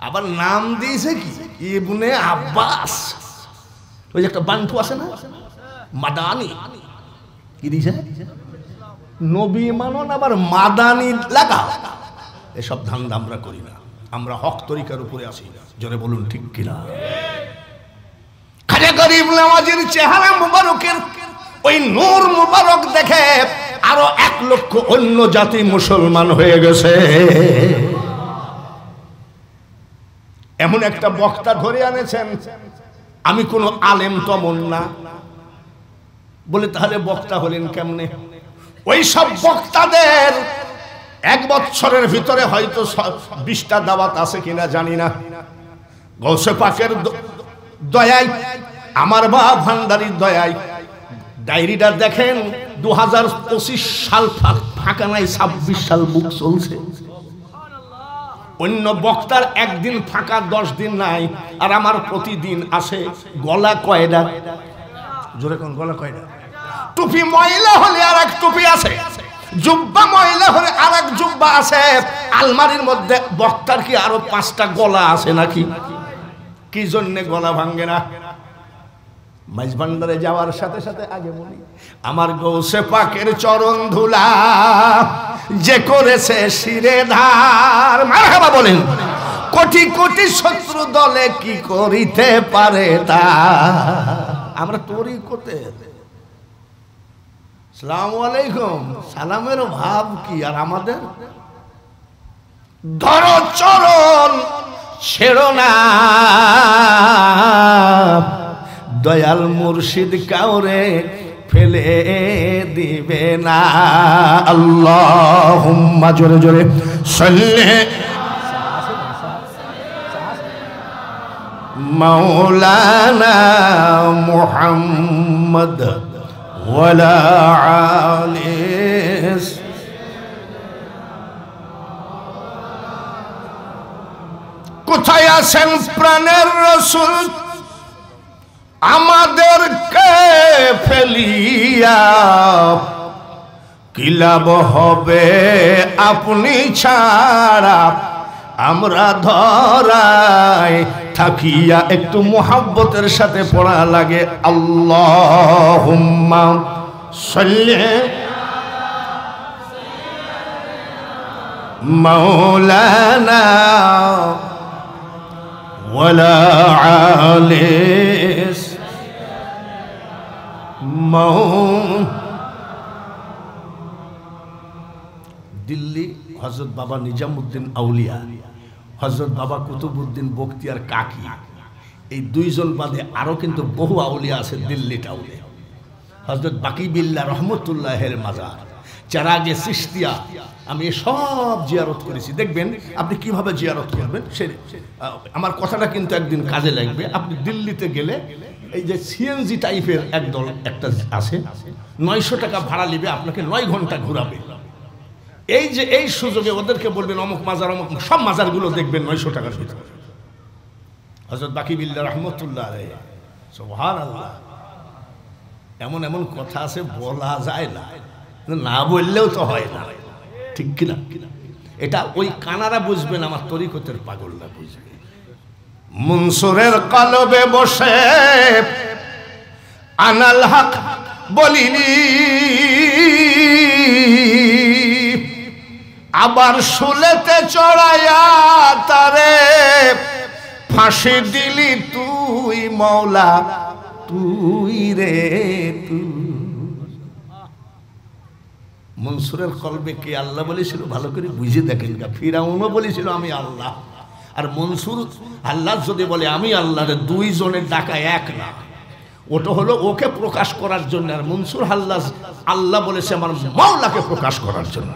S1: আবার নাম দিয়েছে কি ইবনে আব্বাস। ওই যে একটা বান্টু আছে না মাদানি, কি দিয়েছে নবী মানন আবার মাদানি লাগা। এসব ধান্দা আমরা করি না, আমরা হক তরিকার উপরে আসি। জোরে বলুন ঠিক কিনা? খাজা গরিব নওয়াজের চেহারা মুবারকের ওই নূর মুবারক দেখে আরো ১ লক্ষ অন্য জাতি মুসলমান হয়ে গেছে। এমন একটা বক্তা ধরে আনেছেন, আমি কোনো আলেম তমন না বলে, তাহলে বক্তা হলেন কেমনে? ওই সব বক্তাদের 1 বছরের ভিতরে হয়তো 20টা দাওয়াত আছে কিনা জানি না। গৌসে পাকের দয়ায়, আমার বাপ ভান্ডারির দয়ায়, ডায়েরিটা দেখেন 2025 সাল ফাঁকা নাই, 26 সাল বুক চলছে। অন্য বক্তার একদিন ফাঁকা, 10 দিন নাই, আর আমার প্রতিদিন আসে। গলা কয়ডা? জোরে কোন গলা কয়ডা? টুপি ময়লা হলে আর এক টুপি আছে, জুব্বা ময়লা হলে আর এক জুব্বা আছে। আলমারির মধ্যে বক্তার কি আরো 5টা গলা আছে নাকি? কি জন্যে গলা ভাঙ্গে না? মাইজ ভান্ডারে যাওয়ার সাথে সাথে আগে বলি, আমার গৌসে পাকের চরণ ধুলা যে করেছে শিরে ধার, মারহাবা বলেন। কোটি কোটি শত্রু দলে কি করিতে পারে তা। আমরা তোরই করতে। আসসালামু আলাইকুম, সালামের ভাব কি? আর আমাদের ধরো চরণ ছেড়ো না, দয়াল মুর্শিদ কাউরে ফেলে দিবে না। আল্লাহুম্মা, জোরে জোরে সাল্লি মাওলানা মুহাম্মদ ওয়ালা আলিস। কোথায় আছেন প্রাণের রাসূল, আমাদেরকে ফেলিয়া কি লাভ হবে আপনি ছাড়া আমরা ধরায় থাকিয়া। একটু মোহাব্বতের সাথে পড়া লাগে, আল্লাহুম্মা সাল্লি মাওলানা ওয়ালা আলিস। দিল্লি হযরত বাবা নিজামুদ্দিন আউলিয়া, হযরত বাবা কুতুবউদ্দিন বখতিয়ার কাকি, এই 2 জন বাদে আরো কিন্তু বহু আউলিয়া আছে দিল্লি টাউনে। হযরত বাকি বিল্লাহ রহমতুল্লাহের মাজার, চেরাগে চিশতিয়া, আমি সব জিয়ারত করেছি। দেখবেন আপনি কিভাবে জিয়ারত করবেন। সে আমার কথাটা কিন্তু একদিন কাজে লাগবে। আপনি দিল্লিতে গেলে এই যে সিএনজি টাইপের একদল একটা আছে, 900 টাকা ভাড়া নিবে, আপনাকে 9 ঘন্টা ঘুরাবে। এই যে এই সুযোগে ওদেরকে বলবেন অমুক মাজার, অমুক, সব মাজারগুলো দেখবেন 900 টাকার ভিতরে। হযরত বাকি বিল্লাহ রহমতুল্লাহ আলাইহি, সুবহানাল্লাহ। এমন এমন কথা আছে বলা যায় না, না বললেও তো হয় না, ঠিক কিনা? এটা ওই কানারা বুঝবেন, আমার তরিকতের পাগলরা বুঝবে। মনসুরের কলবে বসে আনাল হক বলিনি, আবার শুলেতে চড়াইয়া তারে ফাঁসি দিলি তুই মওলা, তুই রে তুই। মনসুরের কলবে কে আল্লাহ বলেছিল ভালো করে বুঝে দেখেন। ফিরাউনও বলেছিল আমি আল্লাহ, আর মনসুর আল্লাহ যদি বলে আমি আল্লাহ, 2 জনের ডাকা এক না। ওটা হলো ওকে প্রকাশ করার জন্য, আর মনসুর আল্লাহ বলেছে আমার মাওলাকে প্রকাশ করার জন্য।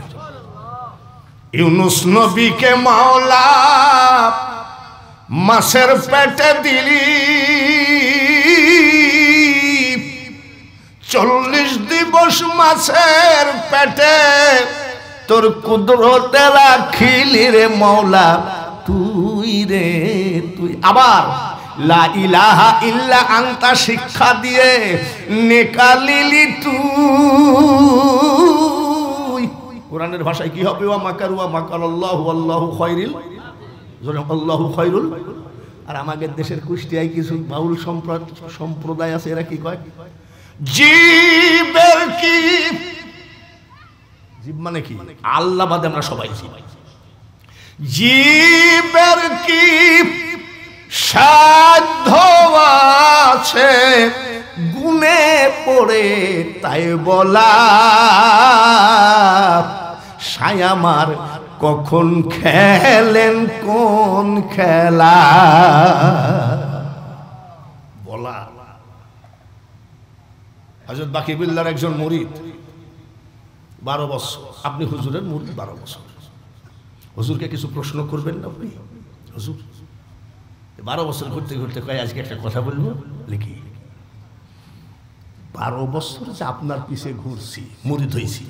S1: ইউনুস নবীকে মাওলা মাছের পেটে দিলি 40 দিবস মাছের পেটে তোর কুদরতে রাখিলি রে মওলা তুই রে তুই। আবার লা ইলাহা ইল্লা আনতা শিক্ষা দিয়ে নেকালিলি তুই। কোরআনের ভাষায় কি হবে? ওয়া মাকারু ওয়া মাকারাল্লাহু আল্লাহু খায়রুল, আল্লাহু খায়রুল। আর আমাদের দেশের কুষ্টিয়ায় কিছু বাউল সম্প্রদায় আছে, এরা কি কয়? জীবের কি, জীব মানে কি? আল্লাহ বাদে আমরা সবাই জীব। জীবের কি সাধ্য আছে গুনে পড়ে তাই বলা, সায়ামার কখন খেলেন কোন খেলা বলা। হযরত বাকিবিল্লাহর একজন মুরিদ 12 বছর, আপনি হুজুরের মুরিদ 12 বছর। হুজুরকে কিছু প্রশ্ন করবেন না আপনি? হুজুর 12 বছর ঘুরতে ঘুরতে কয় আজকে একটা কথা বলবো। লিখি 12 বছর যে আপনার পিছে ঘুরছি, মুরিদ হয়েছি,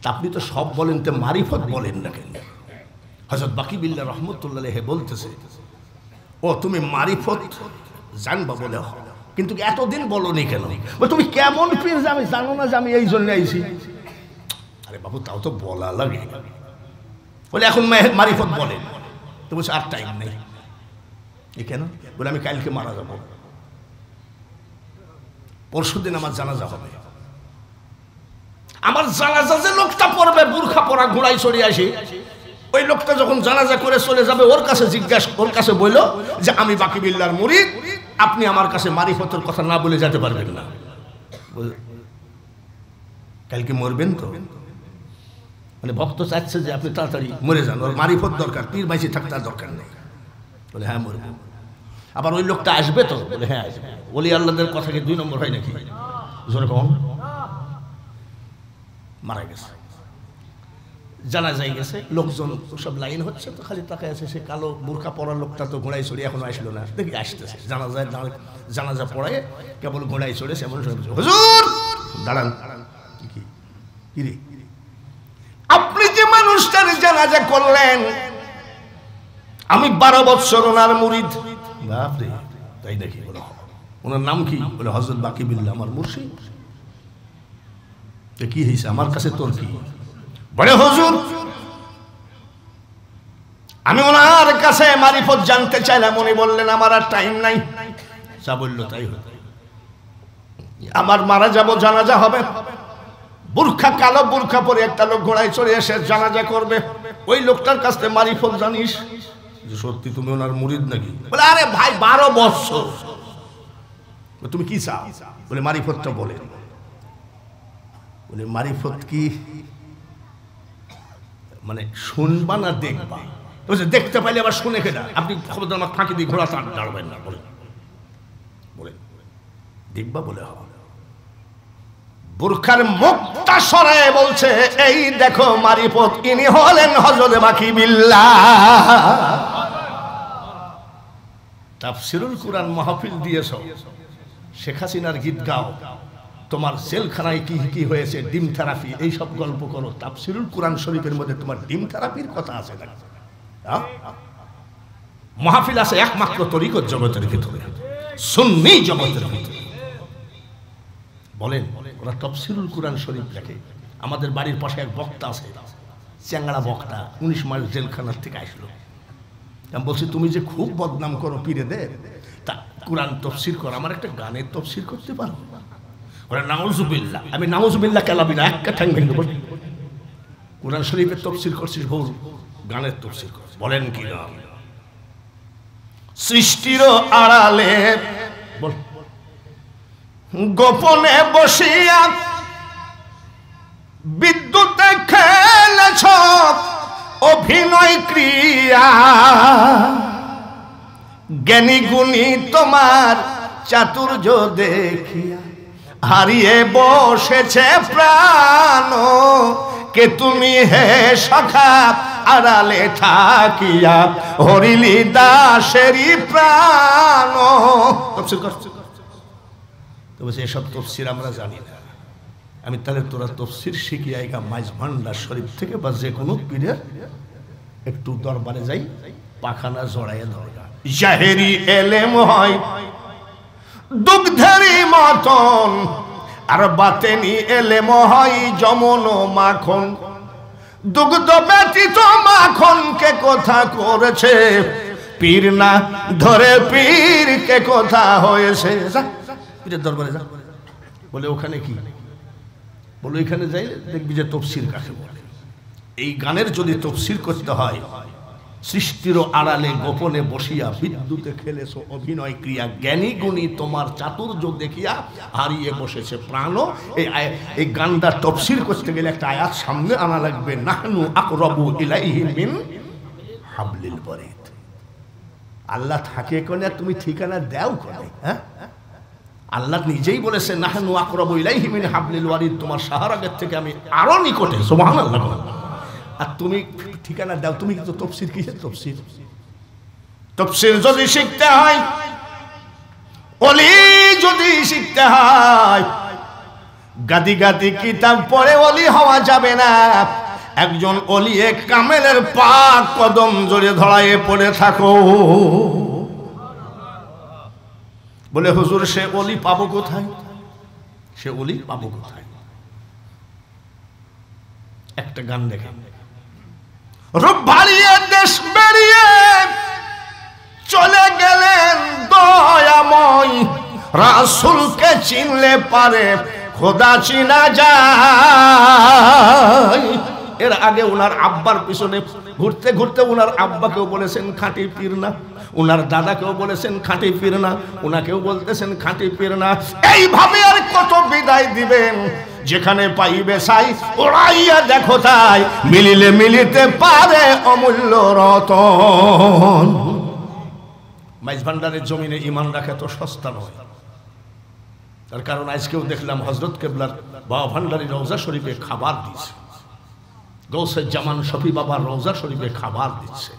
S1: তা আপনি তো সব বলেন, তো মারিফত বলেন না কেন? হযরত বাকিবিল্লাহ রহমতুল্লাহ আলাইহি বলতেছে, ও তুমি মারিফত জানবা বলে, কিন্তু এতদিন বলনি কেন? তুমি কেমন পীর যে আমি জানো না যে আমি এই জন্য আইছি? আরে বাবু তাও তো বলা লাগে। বলে এখন মারিফত বলেন। তো বলছে আর টাইম নেই। এ কেন? বলে আমি কালকে মারা যাব, পরশুদিন আমার জানাজা হবে। আমার জানাজা যে লোকটা পড়বে বুরখা পরা ঘোড়ায় চড়ে আসে, ওই লোকটা যখন জানাজা করে চলে যাবে, ওর কাছে জিজ্ঞাসা, ওর কাছে বলল যে আমি বাকিবিল্লাহর মুরিদ, আপনি আমার কাছে মারিফতের কথা না বলে যেতে পারবেন না। কালকে মরবেন তো? মানে ভক্ত চাচ্ছে যে আপনি তাড়াতাড়ি মরে যান, ওর মারিফত দরকার, পীর মাইসি থাকতে আর দরকার নেই। বলে হ্যাঁ মরব। আবার ওই লোকটা আসবে তো? বলে হ্যাঁ আসবে। ওলি আল্লাহদের কথা কি 2 নম্বর হয় নাকি? জোরে কম। মারা গেছে, জানাজায় গেছে, লোকজন সব লাইন হচ্ছে, তো খালি তাকায় আছে। সে কালো বোরকা পরা লোকটা তো ঘোড়ায় চড়ে এখনো আসলো না, দেখি আসতেছে। জানাজা পড়ায় কেবল ঘোড়ায় চড়েছে, এমন হুজুর দাঁড়ান। কি রে, আপনি যে মানুষটার জানাজা করলেন, আমি 12 বছর ওনার মুরিদ। বাপরে, তাই নাকি? বলো ওনার নাম কি? বলে হযরত বাকিবিল্লাহ আমার মুর্শিদ। কি হয়েছে আমার কাছে তোর কি? বলে হুজুর আমি ওনার কাছে মারিফত জানতে চাইলাম, উনি বললেন আমার আর টাইম নাই। যা বললো তাই হলো, আমার মারা যাব, জানাজা হবে। বুরখা, কালো বুরখা পরে একটা লোক ঘোড়ায় চড়ে এসে জানাজা করবে। ওই লোকটার কাছে মারিফত জানিস? সত্যি তুমি ওনার মুরিদ নাকি? বলে আরে ভাই 12 বছর। তুমি কি চাও? বলে মারিফতটা বলে। বলে মারিফত কি মানে শুনবা না দেখবা? দেখতে পাইলে আবার শুনে কেনা? আপনি খবরদার আমার ফাঁকি দিয়ে ঘোড়া দাঁড়াবেন না। বলে বলে দেখবা বলে হবে। বুরখার মুখটা সরায় বলছে, এই দেখো মারিফত, ইনি হলেন হযরত বাকিবিল্লাহ। তাফসীরুল কুরআন মাহফিল দিয়েছ, শেখ হাসিনার গীত গাও, তোমার জেলখানায় কি কি হয়েছে, ডিম থেরাপি, এই সব গল্প করো। তাফসীরুল কুরআন শরীফের মধ্যে তোমার ডিম থেরাপির কথা আছে না? মাহফিল আছে একমাত্র তরিকত জগতের ভিতরে, সুন্নি জগতের ভিতরে। বলেন ওরা তাফসীরুল কুরআন শরীফ দেখে। আমাদের বাড়ির পাশে এক বক্তা আছে, চ্যাংড়া বক্তা, 19 মাস জেলখানার থেকে আসলো। আমি বলছি তুমি যে খুব বদনাম করো পীরেদের, তা কুরআন তাফসীর কর, আমার একটা গানের তাফসীর করতে পারো? ওরা নাউজুবিল্লাহ। আমি নাউজুবিল্লাহ কেলাবি না, একটা ঠ্যাং ভেঙে বল। কুরআন শরীফের তাফসীর করছিস, ভুল, গানের তাফসীর কর। বলেন কি না? সৃষ্টির আড়ালে বল গোপনে বসিয়া বিদ্যুতে খেলেছ অভিনয় ক্রিয়া, জ্ঞানী গুণী তোমার চাতুর্য দেখিয়া হারিয়ে বসেছে প্রাণ, কে তুমি হে সখা আড়ালে থাকিয়া হরিলি দাসেরি প্রাণ। তাফসীর করছে তো বলছে এসব তাফসীর আমরা জানি না। আমি তাহলে তোরা তাফসীর শিখি আইগা মাইজ ভান্ডার শরীফ থেকে বা যে কোনো পীরের একটু দরবারে যাই, পাখানা জড়াইয়া ধরগা। জাহেরি এলেম হয় দুগ্ধেরই মতন, আর বাতেনি এলেম হয় যমন মাখন। দুগ্ধ ব্যতীত মাখন কে কথা করেছে, পীর না ধরে পীর কে কথা হয়েছে। যা পীরের দরবারে যা। বলে ওখানে কি? বলে এখানে যাই দেখবি যে তাফসীর কাকে বলে। এই গানের যদি তাফসীর করতে হয়, সৃষ্টির আড়ালে গোপনে বসিয়া বিদ্যুতে খেলেছো অভিনয় ক্রিয়া, জ্ঞানী গুণী তোমার চাতুর্য দেখিয়া হারিয়ে বসেছে প্রাণ। এই গানটা তাফসীর করতে গেলে একটা আয়াত সামনে আনা লাগবে, নাহনু আকরাবু ইলাইহি মিন হাবলিল ওয়ারিদ। আল্লাহ থাকে কোনে, তুমি ঠিকানা দাও কোনে? হ্যাঁ, আল্লাহ নিজেই বলেছে নাহনু আকরাবু ইলাইহি মিন হাবলিল ওয়ারিদ, তোমার সাহারাগের থেকে আমি আরো নিকটে। সুবহানাল্লাহ। আর তুমি ঠিকানা দাও। তুমি কিন্তু তাফসীর কিসের তাফসীর? তাফসীর যদি শিখতে হয়, ওলি যদি শিখতে হয়, গাদি গাদি কিতাব পড়ে ওলি হওয়া যাবে না। একজন ওলি কামেলের পাক কদম জড়িয়ে ধরায়ে পড়ে থাকো। বলে হুজুর সে ওলি পাবো কোথায়? সে ওলি পাবো কোথায়? একটা গান দেখেন। রূপ ভারিয়ে দেশ বেরিয়ে চলে গেলেন দয়াময়, রাসূলকে চিনলে পারে খোদা চিনা যায়। এর আগে উনার আব্বার পিছনে ঘুরতে ঘুরতে উনার আব্বাকেও বলেছেন খাঁটি পীর না, উনার দাদাকেও বলেছেন খাঁটি পীর না, উনাকেও বলতেছেন খাঁটি পীর না। এইভাবে আর কত বিদায় দিবেন? যেখানে পাইবে সাই ওড়াইয়া দেখো তাই, মিলিলে মিলিতে পারে অমূল্য রতন। মাইজ ভান্ডারের জমিনে ইমান রাখা তো সস্তা নয়। তার কারণ আজকেও দেখলাম হযরত কেবলার বাবা ভান্ডারী রওজা শরীফে খাবার দিচ্ছে, গৌসে জামান শফি বাবার রওজা শরীফে খাবার দিচ্ছে।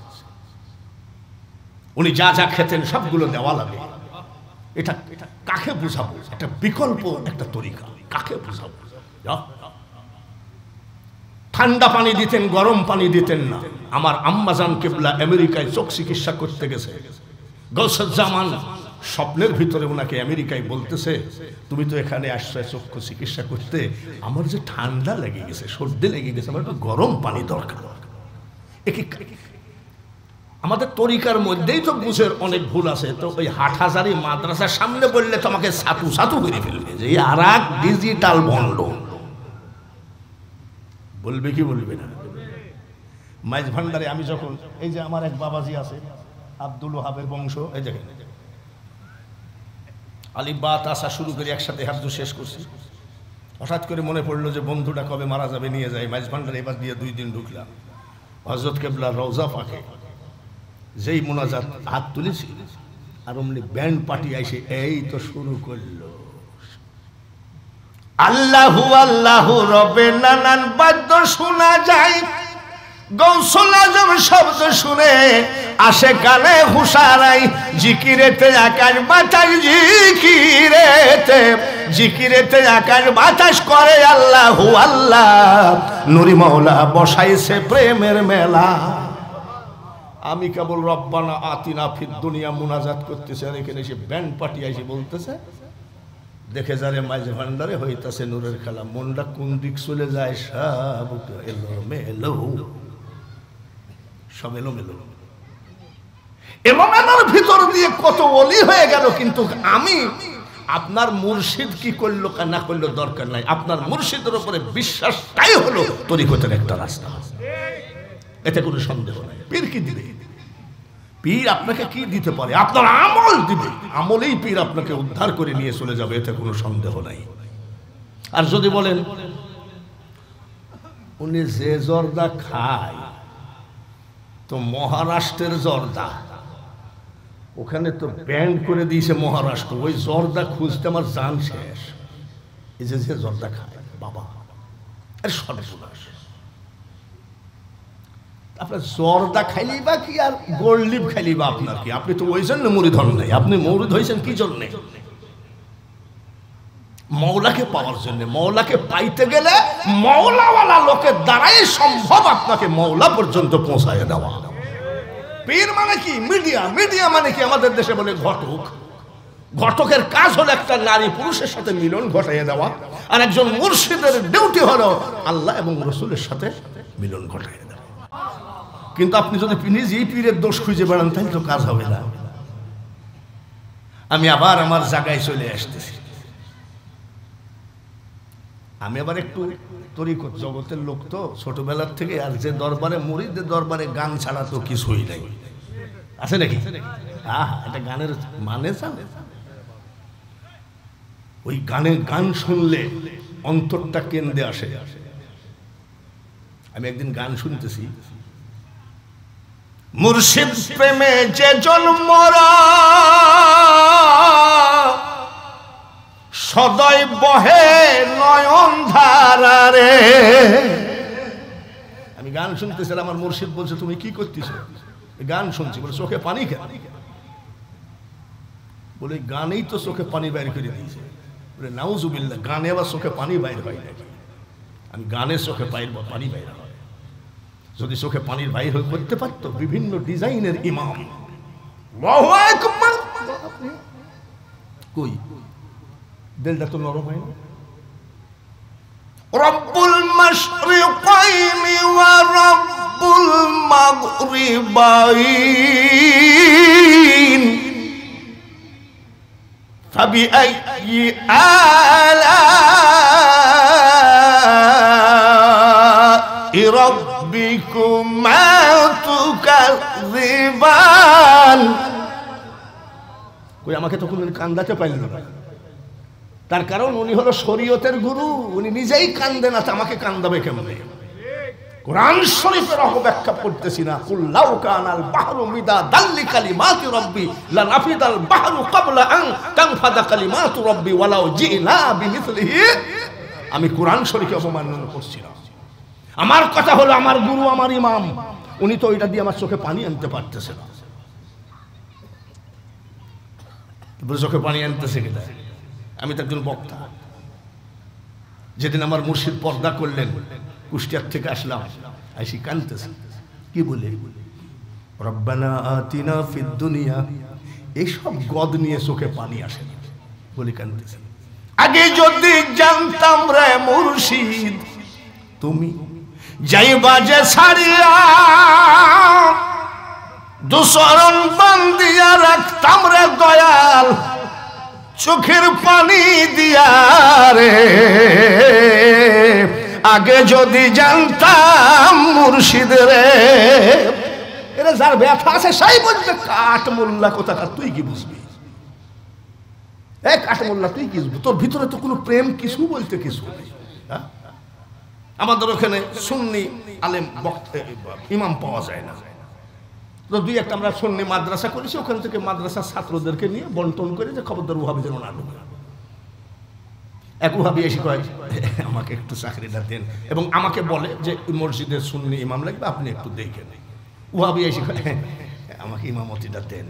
S1: উনি যা যা খেতেন সবগুলো দেওয়া লাগে। এটা কাকে বুঝাবো? একটা বিকল্প একটা তরিকা, কাকে বুঝাবো? ঠান্ডা পানি দিতেন, গরম পানি দিতেন না। আমার আম্মাজান কেবলা আমেরিকায় চোখ চিকিৎসা করতে গেছে, গৌসুজ্জামান স্বপ্নের ভিতরে ওনাকে আমেরিকায় বলতেছে, তুমি তো এখানে আসছো চক্ষু চিকিৎসা করতে, আমার যে ঠান্ডা লেগে গেছে, সর্দি লেগে গেছে, আমার একটু গরম পানি দরকার। আমাদের তরিকার মধ্যেই তো বুঝের অনেক ভুল আছে। তো ওই হাটহাজারি মাদ্রাসার সামনে বললে তোমাকে সাতু সাতু করে ফেলবে যে আর এক ডিজিটাল ভণ্ড। বলবে কি বলবে না? মাইজ ভান্ডারে আমি যখন, এই যে আমার এক বাবাজি আছে আব্দুল ওহাবের বংশ, এই দেখেন আলিফ বা তাসা শুরু করে একসাথে হাফজু শেষ করছি। হঠাৎ করে মনে পড়লো যে বন্ধুটা কবে মারা যাবে, নিয়ে যায় মাইজ ভান্ডারে। এবার দিয়ে 2 দিন ঢুকলাম হযরত কেবলার রওজা পাকে। যেই মোনাজাত হাত তুলেছি আর অমনি ব্যান্ড পার্টি আইসে এই তো শুরু করলো, আল্লাহু আল্লাহু রবে নানান বাদ্য শোনা যায়, গৌসুল আজম শব্দ শুনে আসে কানে হুশারাই, জিকিরেতে আকাশ বাতাস, জিকিরেতে আকাশ বাতাস করে আল্লাহু আল্লাহ, নুরি মাওলা বসাইছে প্রেমের মেলা। আমি কেবল রব্বানা আতিনা ফিদ দুনিয়া মুনাজাত করতেছে, আর এখানে এসে ব্যান্ড পার্টি এসে বলতেছে, দেখে যারে মাইজ ভান্ডারে হইতাছে নূরের খেলা। মনটা কোন দিক চলে যায়, সব এলোমেলো, সব এলোমেলো। এলোমেলোর ভিতর দিয়ে কত ওলি হয়ে গেল। কিন্তু আমি আপনার মুর্শিদ কি করলো না করলো দরকার নাই, আপনার মুর্শিদের উপরে বিশ্বাসটাই হলো তরিকতের একটা রাস্তা, এতে কোনো সন্দেহ নাই। পীর কি দিবে? পীর আপনাকে কি দিতে পারে? আপনার আমল দিবে, আমলেই পীর আপনাকে উদ্ধার করে নিয়ে চলে যাবে, এতে কোনো সন্দেহ নাই। আর যদি বলেন উনি যে জর্দা খায় তো মহারাষ্ট্রের জর্দা, ওখানে তো ব্যান্ড করে দিয়েছে মহারাষ্ট্র, ওই জর্দা খুঁজতে আমার জান শেষ। এই যে জর্দা খায় বাবা, এর সর্বনাশ। আপনার জর্দা খাইলি বা কি আর গোল্ড লিপ খাইলি বা আপনার কি? আপনি তো ওই জন্য মুরিদ হন নাই, আপনি মুরিদ হয়েছেন কি জন্যে? মৌলাকে পাওয়ার জন্য। মৌলাকে পাইতে গেলে মৌলাওয়ালা লোকের দ্বারাই সম্ভব আপনাকে মৌলা পর্যন্ত পৌঁছায় দেওয়া। পীর মানে কি? মিডিয়া। মিডিয়া মানে কি? আমাদের দেশে বলে ঘটক। ঘটকের কাজ হলো একটা নারী পুরুষের সাথে মিলন ঘটাইয়া দেওয়া, আর একজন মুর্শিদের ডিউটি হলো আল্লাহ এবং রসুলের সাথে মিলন ঘটাইয়া দেওয়া। কিন্তু আপনি যদি নিজেই পীরের দোষ খুঁজে বেড়ান তাহলে তো কাজ হবে না। আমি আবার আমার জায়গায় চলে আসতেছি। আমি আবার একটু তরিকত জগতের লোক তো ছোটবেলার থেকে, আর যে দরবারে মুরিদের দরবারে গান ছাড়া তো কিছুই নাই। আছে নাকি? এটা গানের মানে জানে। ওই গানের গান শুনলে অন্তরটা কেন্দ্রে আসে। আমি একদিন গান শুনতেছি, মুর্শিদ প্রেমে যে জন্মরা সদয় বহে নয়ন ধারারে। আমি গান শুনতেছিলাম, আমার মুর্শিদ বলছে তুমি কি করতেছো? গান শুনছি। বলে চোখে পানি কেন? বলে গানেই তো চোখে পানি বাইর করে দিয়েছে। বলে নাউজুবিল্লাহ, গানে আবার চোখে পানি বাইর হয় নাকি? আমি গানে চোখে পানি বাইর হয়। যদি চোখে পানির বাইর করতে পারতো বিভিন্ন ডিজাইনের ইমাম। আল্লাহু আকবার। কই দিলটা তো নরম হয় না? রব্বুল মাশরিকাইনি ওয়া রব্বুল মাগরিবাইন ফাবিআইয়ি আলা'i রাব্বিকুমা তুকাযিবান। কই আমাকে তো কোনো কান্দাতে পাইল না। তার কারণ উনি হলো শরীয়তের গুরু, উনি নিজেই কান্দে না, আমাকে কান্দাবে কেমনে? কোরআন শরীফের অপব্যাখ্যা করতেছি না। কুল লাউ কানাল বাহরু মিদাদাল লিকালিমাতি রাব্বি লানাফিদাল বাহরু ক্বাবলা আন তানফাদা কালিমাতু রাব্বি ওয়ালাউ জিনা বিমিসলিহি। আমি কোরআন শরীফকে অবমাননা করছি না। আমার কথা হলো আমার গুরু, আমার ইমাম, উনি তো ওইটা দিয়ে আমার চোখে পানি আনতে পারতেছে না। চোখে পানি আনতেছে কিনা? আমি তো একজন বক্তা। যেদিন আমার মুর্শিদ পর্দা করলেন, কুষ্টিয়ার থেকে আসলাম, আইসি কানতেছি। কি বলে? রব্বানা আতিনা ফিদ দুনিয়া। এইসব গদ নিয়ে চোখে পানি আসে না বলে কানতেছি। আগে যদি জানতাম রে মুর্শিদ তুমি যাইবা যে ছাড়িয়া, দুচরণ বান্ধিয়া রাখতাম রে দয়াল চোখের পানি দিয়া রে। আগে যদি জানতাম মুর্শিদ রে। এরা যার ব্যথা আছে সেই বলছে কাঠ মোল্লা কোথাকার, তুই কি বুঝবি? কাঠ মোল্লা তুই কি বুঝবি? তোর ভিতরে তো কোনো প্রেম কিছু বলতে কিছু নেই। আমাদের ওখানে সুন্নি আলেম ইমাম পাওয়া যায় না। তো দুই একটা আমরা সুন্নি মাদ্রাসা করেছি, ওখান থেকে মাদ্রাসার ছাত্রদেরকে নিয়ে বন্টন করে যে খবরদার ওহাবি যেন না ঢুকে। এক ওহাবি এসে কয় আমাকে একটু চাকরিটা দেন, এবং আমাকে বলে যে মসজিদের সুন্নি ইমাম লাগবে, আপনি একটু দেখেন। ওহাবি এসে কয় আমাকে ইমামতিটা দেন।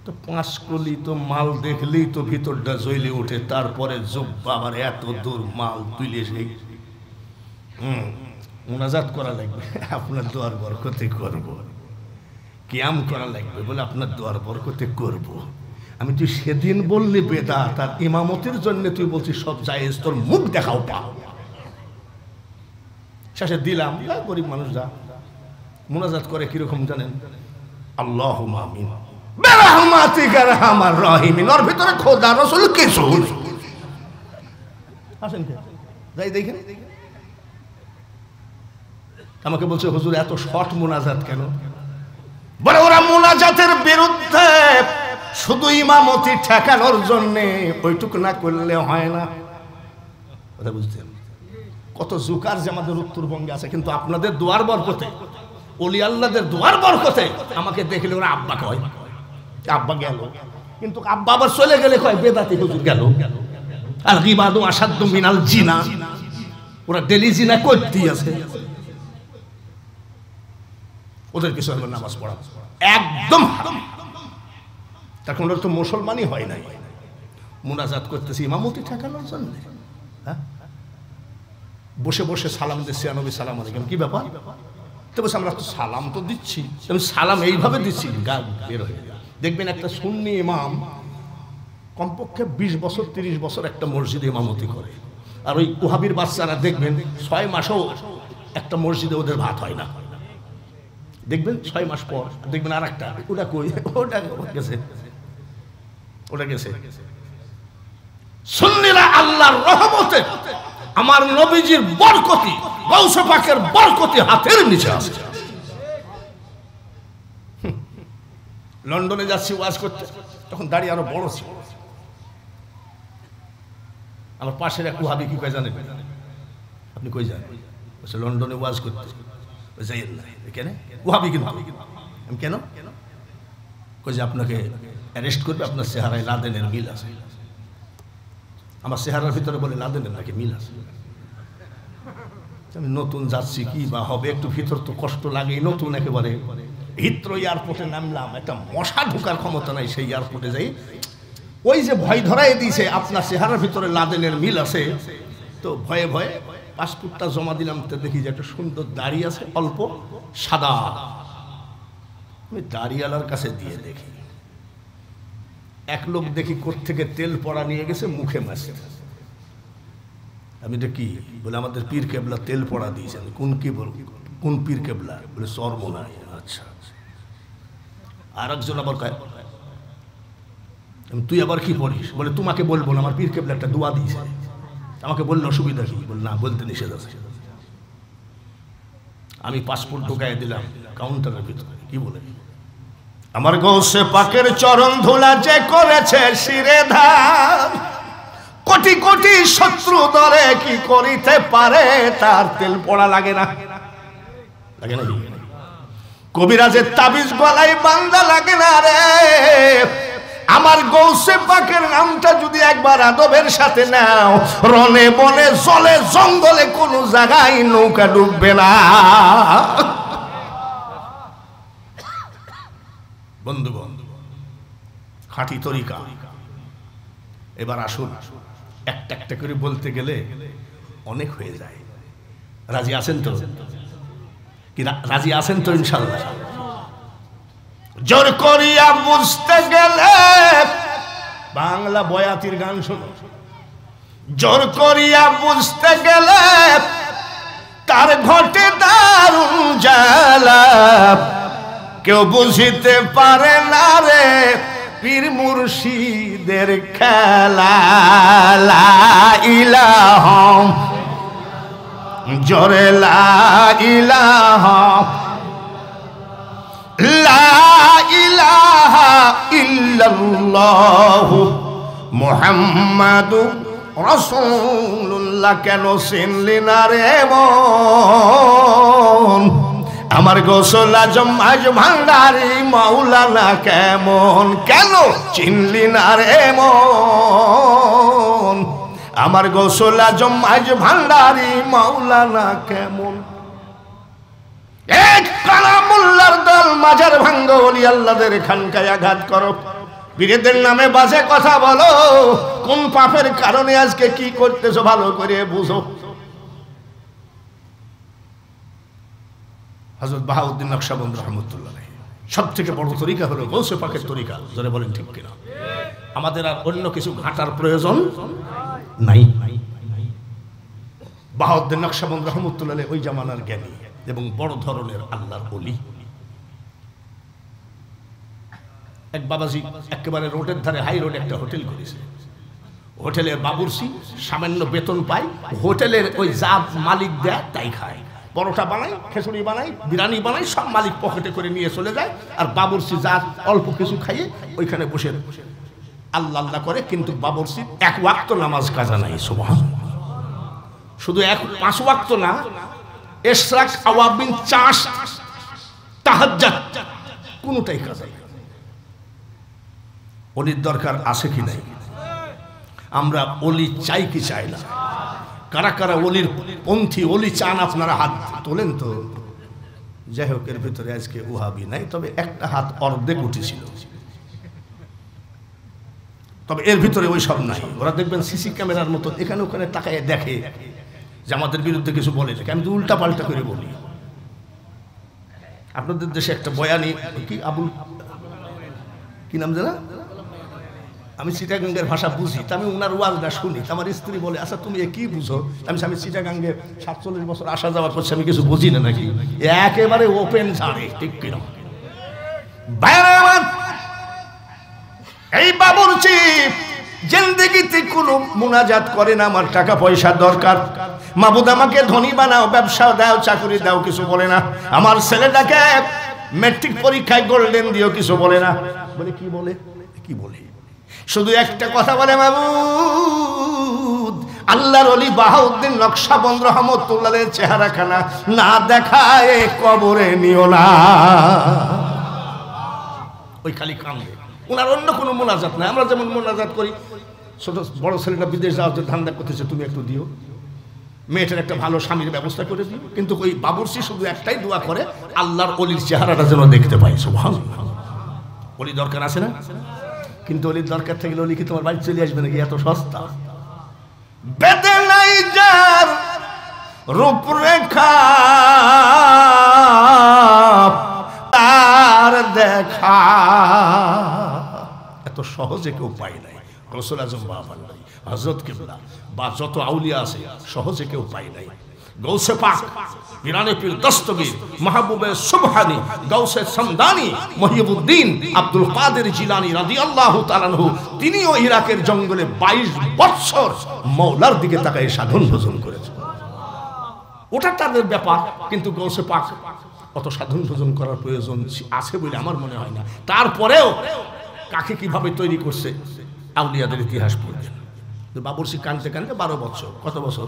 S1: তো 5 কলি তো মাল দেখলেই তো ভিতরটা জ্বলে ওঠে। তারপরে জুব্বা আবার এত দূর মাল তুলে সেই মুনাজাত করা লাগবে, আপনার দোয়ার বরকতে করব। কিয়াম করা লাগবে, বলে আপনার দোয়ার বরকতে করব। আমি তুই সেদিন বললি বেদাত, আর ইমামতির জন্য তুই বলছিস সব জায়েজ, তোর মুখ দেখাও পা। শেষে দিলাম। গরিব মানুষ যা মুনাজাত করে কিরকম জানেন? আল্লাহুম্মা আমিন বিরহমাতিকা আরহামার রাহিমিন। ওর ভিতরে খোদা রাসূল কিছু আসেন কে যাই দেখেন। আমাকে বলছে হুজুর এত শর্ট মুনাজাত কেন? বলে ওরা মুনাজাতের বিরুদ্ধে, শুধু ইমামতি ঠেকানোর জন্য ওইটুকু না করলে হয় না। কথা বুঝছেন? কত জুকার যে আমাদের উত্তরবঙ্গে আছে, কিন্তু আপনাদের দোয়ার বরকতে, ওলি আল্লাহদের দোয়ার বরকতে আমাকে দেখলে ওরা আব্বা কয়, আব্বা গেল। কিন্তু আব্বা আবার চলে গেলে কয় বেদাতি হুজুর গেল। আর গিবাদু আসাদ্দু মিনাল জিনা, ওরা ডেলি জিনা করতেই আছে। ওদের কিছু হলো নামাজ পড়া একদম হারাম। তখন ওরা তো মুসলমানই হয় নাই, মুনাজাত করতেছি ইমামতি ঠেকানোর জন্য। হ্যাঁ, বসে বসে সালাম দিচ্ছি, নবী সালাম আলাইকুম, কি ব্যাপার? তো বলছে আমরা তো সালাম তো দিচ্ছি, আমি সালাম এইভাবে দিচ্ছি, গা বের হয়ে যায়। দেখবেন একটা সুন্নি ইমাম কমপক্ষে 20 বছর 30 বছর একটা মসজিদে ইমামতি করে, আর ওই ওহাবির বাচ্চারা দেখবেন 6 মাসেও একটা মসজিদে ওদের ভাত হয় না। দেখবেন 6 মাস পর দেখবেন আর একটা, ওটা কই, ওটা গেছে, ওটা গেছে। সুন্নিরা আল্লাহর রহমতে, আমার নবীজির বরকতি, গাউসে পাকের বরকতি হাতের নিচে আছে। লন্ডনে যাচ্ছি ওয়াজ করতে, তখন দাড়ি আরো বড় ছিল। আমার পাশের এক ওয়াহাবি কি কয় জানেন? আপনি কই যান? বলছে লন্ডনে ওয়াজ করতে। যাইয়েন না। কেন? ওয়াহাবি কিন্তু। আমি কেন? কই যে আপনাকে অ্যারেস্ট করবে, আপনার চেহারায় লাদেনের মিল আছে। আমার চেহারার ভিতরে বলে লাদেনের নাকি মিল আছে। আমি নতুন যাচ্ছি, কি বা হবে, একটু ভিতর তো কষ্ট লাগে। নতুন একেবারে হিথ্রো এয়ারপোর্টে নামলাম, একটা মশা ঢোকার ক্ষমতা নাই। সেই এয়ারপোর্টে যাই, ওই যে ভয় ধরাই দিয়েছে আপনার চেহারার ভিতরে লাদেনের মিল আছে, তো ভয়ে ভয়ে পাসপোর্টটা জমা দিলাম। তো দেখি যে একটা সুন্দর দাড়ি আছে, অল্প সাদা। আমি দাড়িওয়ালার কাছে দিয়ে দেখি, এক লোক দেখি কোত্থেকে তেল পড়া নিয়ে গেছে, মুখে মাসে। আমি দেখি, বলে আমাদের পীর কেবলা তেল পড়া দিয়েছেন। কোন কি বল, কোন পীর কেবলা? বলে সর্বনাই। আচ্ছা, আর একজন আবার কয়, তুই আবার কি পড়িস? বলে তোমাকে বলবো না, আমার পীর কেবলা একটা দোয়া দিয়েছে, আমাকে বললে অসুবিধা কি? বলে না, বলতে নিষেধ আছে। আমি পাসপোর্ট ঢুকাই দিলাম কাউন্টারের ভিতরে। কি বলে? আমার গৌসে পাকের চরণ ধুলা যে করেছে শিরে ধার, কোটি কোটি শত্রু দরে কি করিতে পারে, তার তেল পড়া লাগে না। লাগে না? কবিরাজের তাবিজ গলায় বান্দা লাগে না রে। আমার গৌসে পাকের নামটা যদি একবার আদবের সাথে নাও, রনে বনে জলে জঙ্গলে কোন জায়গায় নৌকা ডুববে না। বন্ধু বন্ধু, খাঁটি তরিকা। এবার আসুন, একটা একটা করে বলতে গেলে অনেক হয়ে যায়। রাজি আছেন তো? কি রাজি আছেন তো? ইনশাআল্লাহ। জোর করিয়া বুঝতে গেলে বাংলা বয়াতির গান শোনো। জোর করিয়া বুঝতে গেলে তার ঘটে দারুণ জ্বালা, কেউ বুঝিতে পারে না রে পীর মুর্শিদের খেলা। লা ইলাহা, জোরে লা ইলাহা, লা ইলাহা ইল্লাল্লাহু মুহাম্মাদুর রাসূলুল্লাহ। কেন চিনলি না রে মন আমার গোসল আজম আজ ভান্ডারি মাওলানা কেমন? কেন চিনলি না রে মন আমার গোসল আজম আজ ভান্ডারি মাওলানা কেমন? এক কালামুল্লার দল মাজার ভাঙ্গ ওলি আল্লাহদের খানকায় আঘাত করো, পীরদের নামে বাজে কথা বলো, কোন পাপের কারণে আজকে কি করতেছো ভালো করে বুঝো। হযরত বাহাউদ্দিন নকশবন্দি রাহমাতুল্লাহ আলাইহি সব থেকে বড় তরিকা হলো গৌসে পাকের তরিকা। যারা বলেন ঠিক কিনা? আমাদের আর অন্য কিছু ঘাটার প্রয়োজন নাই। বাহাউদ্দিন নকশবন্দি রাহমাতুল্লাহ আলাইহি ওই জামানার জ্ঞানী এবং বড় ধরনের আল্লাহর ওলি। এক বাবাজি একেবারে রোডের ধারে হাই রোড একটা হোটেল করেছে। হোটেলের বাবুর্চি সামান্য বেতন পায়, হোটেলের ওই যা মালিক দেয় তাই খায়। পরোটা বানাই, খিচুড়ি বানাই, বিরিয়ানি বানাই, সব মালিক পকেটে করে নিয়ে চলে যায়। আর বাবুর্চি যা অল্প কিছু খাইয়ে ওইখানে বসে আল্লাহ আল্লাহ করে। কিন্তু বাবুর্চি এক ওয়াক্ত নামাজ কাজা নাই। সুবহানাল্লাহ। শুধু 5 ওয়াক্ত না, ইশরাক, আওয়াবিন, চাষ, তাহাজ্জুদ কোনটাই কাজা নাই। ওলির দরকার আছে কি নাই? আমরা ওলি চাই কি চাই না? কারা কারা ওলির পন্থী, ওলি চান আপনারা হাত তোলেন তো। যাই হোক, এর ভিতরে আজকে ওহাবি নাই, তবে একটা হাত অর্ধেক উঠেছিল, তবে এর ভিতরে ওই সব নাই। ওরা দেখবেন সিসি ক্যামেরার মতো এখানে ওখানে তাকায় দেখে যে আমাদের বিরুদ্ধে কিছু বলে না, আমি তো উল্টা পাল্টা করে বলি। আপনাদের দেশে একটা বয়ানি কি আবুল কি নাম জানা, আমি চিটাগাঙ্গের ভাষা বুঝি, তা আমি ওনার ওয়াজটা শুনি। আমার স্ত্রী বলে, আচ্ছা তুমি কি বুঝো? আমি চিটাগাঙ্গে 47 বছর আসা যাওয়ার পর আমি কিছু বুঝি না নাকি? একেবারে ওপেন ঝাড়ে, ঠিক কিনা? এই বাবুর্চি জিন্দেগিতে কোনো মুনাজাত করে না, আমার টাকা পয়সা দরকার, মাবুদ আমাকে ধনী বানাও, ব্যবসা দাও, চাকরি দাও, কিছু বলে না। আমার ছেলেটাকে ম্যাট্রিক পরীক্ষায় গোল্ডেন দিও, কিছু বলে না। বলে কি বলে, কি বলে? শুধু একটা কথা বলে, মাবুদ আল্লাহর ওলি বাহাউদ্দিন নকশবন্দ রহমতুল্লাহের চেহারাখানা না দেখায় কবরে নিও না। ওই খালি কান্দে, ওনার অন্য কোনো মোনাজাত নাই। আমরা যেমন মোনাজাত করি, ছোট বড় ছেলেটা বিদেশ যাওয়ার জন্য ধান্দা করতেছে, তুমি একটু দিও, মেয়েটার একটা ভালো স্বামীর ব্যবস্থা করে দিও। কিন্তু ওই বাবুর্চি শুধু একটাই দোয়া করে, আল্লাহর ওলির চেহারাটা যেন দেখতে পাই। সুবহানাল্লাহ। ওলি দরকার আছে না? কিন্তু ওলির দরকার থাকলে ওলি কি তোমার বাড়ি চলে আসবে নাকি? এত সস্তা। বেদে নাই যার রূপরেখা তার দেখা, এত সহজে কেউ পায় নাই। গৌসুল আজম বাবা, হযরত কিবলা বা যত আউলিয়া আছে, সহজে কেউ পায় নাই। গৌসে পাক, পিরানে পীর দস্তগীর, মাহবুবে সুবহানি, গৌসে সমদানি, মহিবুদ্দিন আব্দুল কাদের জিলানী রাদিয়াল্লাহু তাআলা আনহু, তিনিও ইরাকের জঙ্গলে 22 বছর মওলার দিকে তাকায় সাধন ভোজন করেছেন। ওটা তাদের ব্যাপার, কিন্তু গৌসে পাক অত সাধন ভোজন করার প্রয়োজন আছে বলে আমার মনে হয় না। তারপরেও কাকে কিভাবে তৈরি করছে আউলিয়াদের ইতিহাস পড়ছে। বাবুর্চি কানতে কানতে 12 বছর। কত বছর?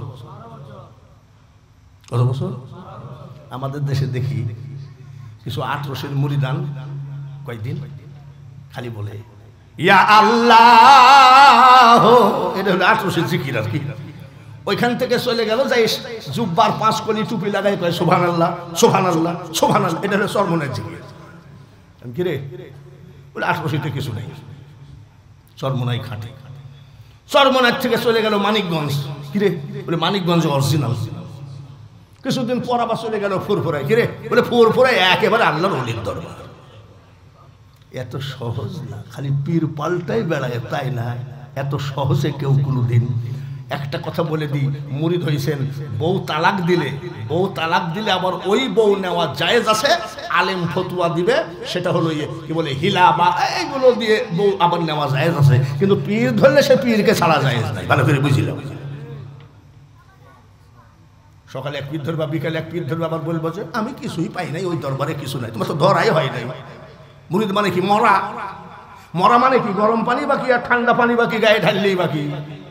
S1: কত বছর? আমাদের দেশে দেখি কিছু 8 রশের মুরিদান কয়েকদিন খালি বলে ইয়া আল্লাহ, এটা হলো 8 রশের জিকির আর কি। ওইখান থেকে চলে গেল, যাই জুব্বার 5 কলি টুপি লাগাই কয় সুবহানাল্লাহ সুবহানাল্লাহ সুবহানাল্লাহ, এটা হলো চরমনের জিকির। কি রে বলে 8 রশিতে কিছু নেই, চরমনাই খাটে। চরমনার থেকে চলে গেল মানিকগঞ্জ। কিরে বলে মানিকগঞ্জ অরিজিনাল। কিছুদিন পর আবার চলে গেল ফুরফুরায়। কিরে বলে ফুরফুরায় একেবারে আল্লাহর ওলির দরবার। এত সহজ না, খালি পীর পাল্টাই বেড়ায় তাই না। এত সহজে কেউ কোনোদিন একটা কথা বলে দিই, মুরিদ হইছেন, বউ তালাক দিলে আবার ওই বউ নেওয়া জায়েজ আছে, আলেম ফতুয়া দিবে, সেটা হলো কি বলে হিলা বা এইগুলো দিয়ে বউ আবার নেওয়া জায়েজ আছে। কিন্তু পীর ধরলে সে পীরকে ছাড়া জায়েজ নাই। ভালো করে বুঝিলাম। সকালে এক পীর ধরবা, বিকালে এক পীর ধরবা, আবার বলবো যে আমি কিছুই পাই নাই, ওই দরবারে কিছু নাই। তোমার তো ধরাই হয় নাই। মুরিদ মানে কি? মরা। মরা মানে কি? গরম পানি বাকি আর ঠান্ডা পানি বাকি গায়ে ঢাললেই বাকি।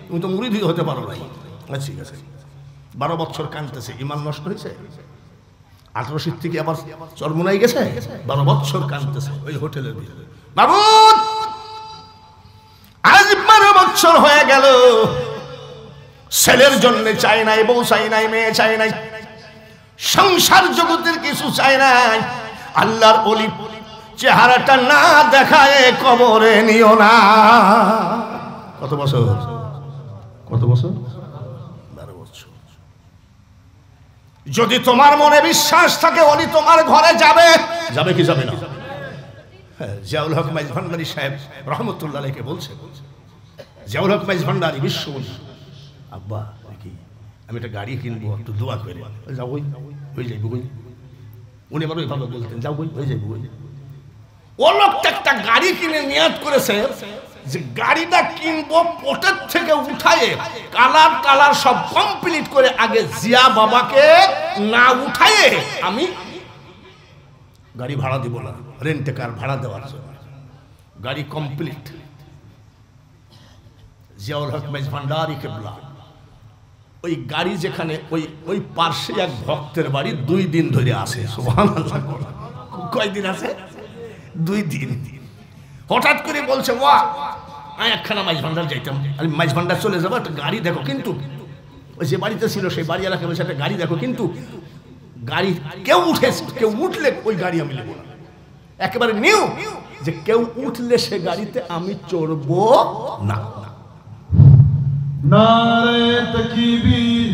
S1: তুমি তো মুরিদই হতে পারো নাই। ঠিক আছে, 12 বছর কাঁদতেছে, ইমান নষ্ট হয়েছে। 18 থেকে আবার চরমনাই গেছে, 12 বছর কাঁদতেছে ওই হোটেলের ভিতরে। বাবু আজ 12 বছর হয়ে গেল, ছেলের জন্য চাই নাই, বউ চাই নাই, মেয়ে চাই নাই, সংসার জগতের কিছু চাই নাই। আল্লাহর ওলি চেহারাটা না দেখায় কবরে নিও না। কত বছর? কত বছর? 12 বছর। যদি তোমার মনে বিশ্বাস থাকে ওলি তোমার ঘরে যাবে, যাবে কি যাবে না? জিয়াউল হক মাইজ ভান্ডারী সাহেব রহমতুল্লাহ আলাইহি বলছে, জিয়াউল হক মাইজ ভান্ডারী বিশ্ব আব্বা কি আমি একটা গাড়ি কিনবো, একটু দোয়া করে যাও, ওই যাইব। উনি আবার ওইভাবে বলতেন, যাও ওই যাইব। ও লোকটা একটা গাড়ি কিনে নিয়াত করেছে যে গাড়িটা কিনবো, পোটের থেকে উঠায়ে কালার টালার সব কমপ্লিট করে আগে জিয়া বাবাকে না উঠায়ে আমি গাড়ি ভাড়া দিব না, রেন্টে কার ভাড়া দেওয়ার জন্য। গাড়ি কমপ্লিট। জিয়াউল হক মাইজ ভান্ডারী কিবলা ওই গাড়ি যেখানে, ওই পার্শ্বে এক ভক্তের বাড়ি 2 দিন ধরে আছে। সুবহানাল্লাহ। কয়দিন আছে? 2 দিন। হঠাৎ করে বলছে, ওয়া আমি একখানা মাইজ ভান্ডার যাইতাম, আমি মাইজ ভান্ডার চলে যাবো, একটা গাড়ি দেখো। কিন্তু ওই যে বাড়িতে ছিল সেই বাড়ি এলাকায় বলছে একটা গাড়ি দেখো, কিন্তু গাড়ি কেউ উঠেছে, কেউ উঠলে ওই গাড়ি আমি নেব না, একেবারে নিউ যে কেউ উঠলে সে গাড়িতে আমি চড়বো না।
S2: নারে তাকবীর,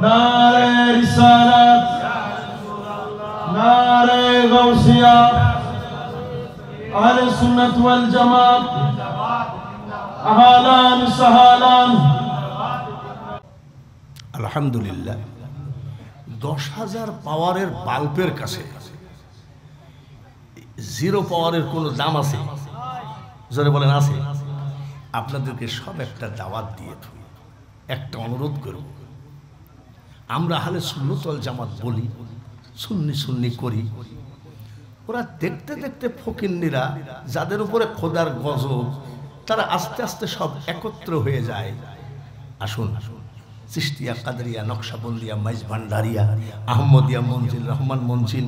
S2: নারে রিসালাত, নারে গাউসিয়া, আহলে সুন্নাত ওয়াল জামাত, আহলান সাহালান।
S1: আলহামদুলিল্লাহ, 10,000 পাওয়ারের বাল্বের কাছে 0 পাওয়ারের কোনো দাম আছে? জোরে বলেন আছে? আপনাদেরকে সব একটা দাওয়াত দিয়ে একটা অনুরোধ করব, আমরা আহলে সুন্নাত ওয়াল জামাত বলি, সুন্নি সুন্নি করি, ওরা দেখতে দেখতে ফকিন্নিরা যাদের উপরে খোদার গজব, তারা আস্তে আস্তে সব একত্র হয়ে যায়। আসুন, চিশতিয়া, কাদরিয়া, নকশাবন্দিয়া, মাইজ ভান্ডারিয়া, আহমদিয়া, মঞ্জিল রহমান মঞ্জিল,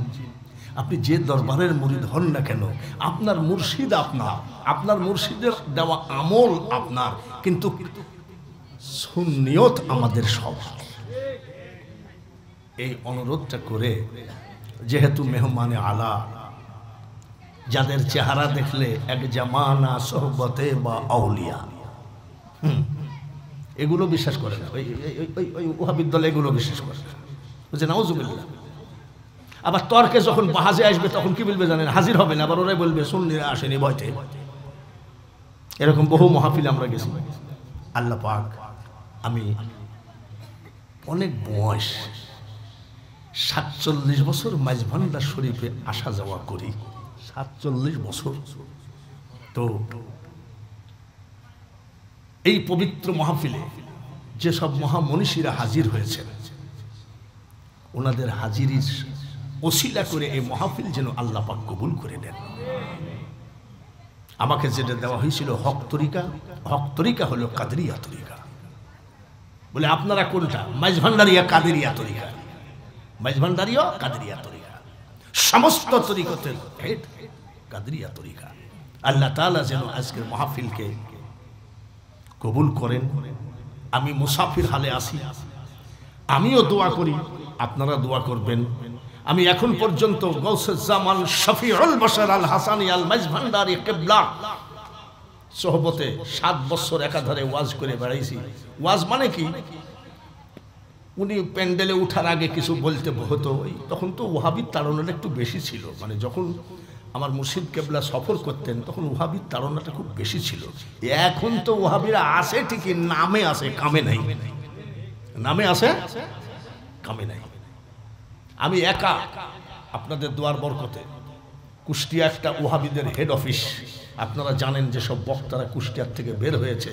S1: আপনি যে দরবারের মুরিদ হন না কেন, আপনার মুর্শিদ আপনার, আপনার মুর্শিদের দেওয়া আমল আপনার, কিন্তু সুন্নিয়ত আমাদের সব। এই অনুরোধটা করে, যেহেতু মেহমানে আলা, যাদের চেহারা দেখলে এক জামানা সোহবতে বা আউলিয়া, এগুলো বিশ্বাস করে না, ওই ওহাবী দল এগুলো বিশ্বাস করে না, বুঝছে? নাউজুবিল্লাহ। আবার তর্কে যখন বাহাজে আসবে তখন কি বলবে জানেন? হাজির হবে না, আবার ওরাই বলবে সুন্নিরা আসেনি ভয়তে। এরকম বহু মাহফিল আমরা গেছি। আল্লাহ পাক, আমি অনেক বয়স, 47 বছর মাইজভান্ডার শরীফে আসা যাওয়া করি, 47 বছর। তো এই পবিত্র মাহফিলে যেসব মহামনীষীরা হাজির হয়েছেন, ওনাদের হাজিরির ওসিলা করে এই মাহফিল যেন আল্লাহ পাক কবুল করে নেন। আমাকে যেটা দেওয়া হয়েছিল হক তরিকা, হক তরিকা হলো কাদেরিয়া তরিকা। বলে আপনারা কোনটা? মাইজভান্ডারিয়া কাদেরিয়া তরিকা, মাইজভান্ডারিয়া কাদেরিয়া তরিকা, সমস্ত তরিকতের হেড কাদেরিয়া তরিকা। আল্লাহ তাআলা যেন আজকের মাহফিলকে কবুল করেন। আমি মুসাফির হালে আছি, আমিও দোয়া করি, আপনারা দোয়া করবেন। আমি এখন পর্যন্ত গৌসে জামান শফিউল বশর আল হাসানি আল মাইজভান্ডারি কিবলা সোহবতে 7 বছর একাধারে ওয়াজ করে বেড়াইছি। ওয়াজ মানে কি? উনি প্যান্ডেলে উঠার আগে কিছু বলতে হতো, তখন তো ওহাবির তাড়নাটা একটু বেশি ছিল। মানে যখন আমার মুর্শিদ কেবলা সফর করতেন তখন ওহাবির তাড়নাটা খুব বেশি ছিল। এখন তো ওহাবিরা আসে ঠিকই, নামে আসে, কামে নাই। নামে আসে, কামে নাই। আমি একা আপনাদের দোয়ার বরকতে, কুষ্টিয়া একটা ওহাবিদের হেড অফিস, আপনারা জানেন যে সব বক্তারা কুষ্টিয়ার থেকে বের হয়েছে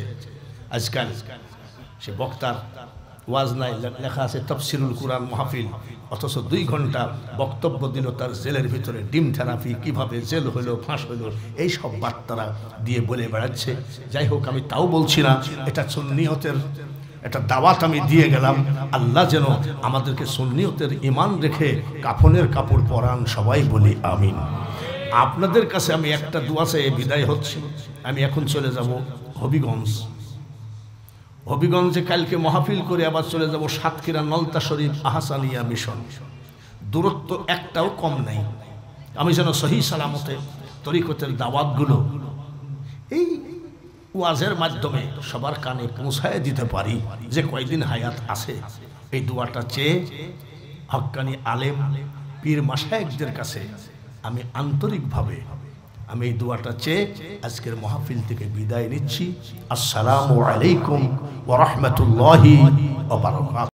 S1: আজকাল। সে বক্তার ওয়াজ নাই, লেখা আছে তাফসিরুল কুরআন মাহফিল, অথচ 2 ঘন্টা বক্তব্য দিল তার জেলের ভিতরে ডিম থেরাপি, কিভাবে জেল হলো, ফাঁস হলো, এই সব বার্তারা দিয়ে বলে বেড়াচ্ছে। যাই হোক, আমি তাও বলছি না, এটা সুন্নিয়তের একটা দাওয়াত আমি দিয়ে গেলাম। আল্লাহ যেন আমাদেরকে সুন্নিয়তের ঈমান রেখে কাফনের কাপড় পরান, সবাই বলি আমিন। আপনাদের কাছে আমি একটা দোয়া চেয়ে বিদায় হচ্ছি। আমি এখন চলে যাব হবিগঞ্জ। হবিগঞ্জে কালকে মাহফিল করে আবার চলে যাব সাতক্ষীরা নলতা শরীফ আহসানিয়া মিশন। দূরত্ব একটাও কম নাই। আমি যেন সহি সালামতে তরিকতের দাওয়াতগুলো এই ওয়াজের মাধ্যমে সবার কানে পৌঁছায় দিতে পারি, যে কয়দিন হায়াত আছে। এই দোয়াটা চেয়ে হক্কানি আলেম পীর মাশায়েখদের কাছে আমি আন্তরিকভাবে আমি এই দোয়াটা চেয়ে আজকের মাহফিল থেকে বিদায় নিচ্ছি। আসসালামু আলাইকুম ওয়া রাহমাতুল্লাহি ওয়া বারাকাতুহু।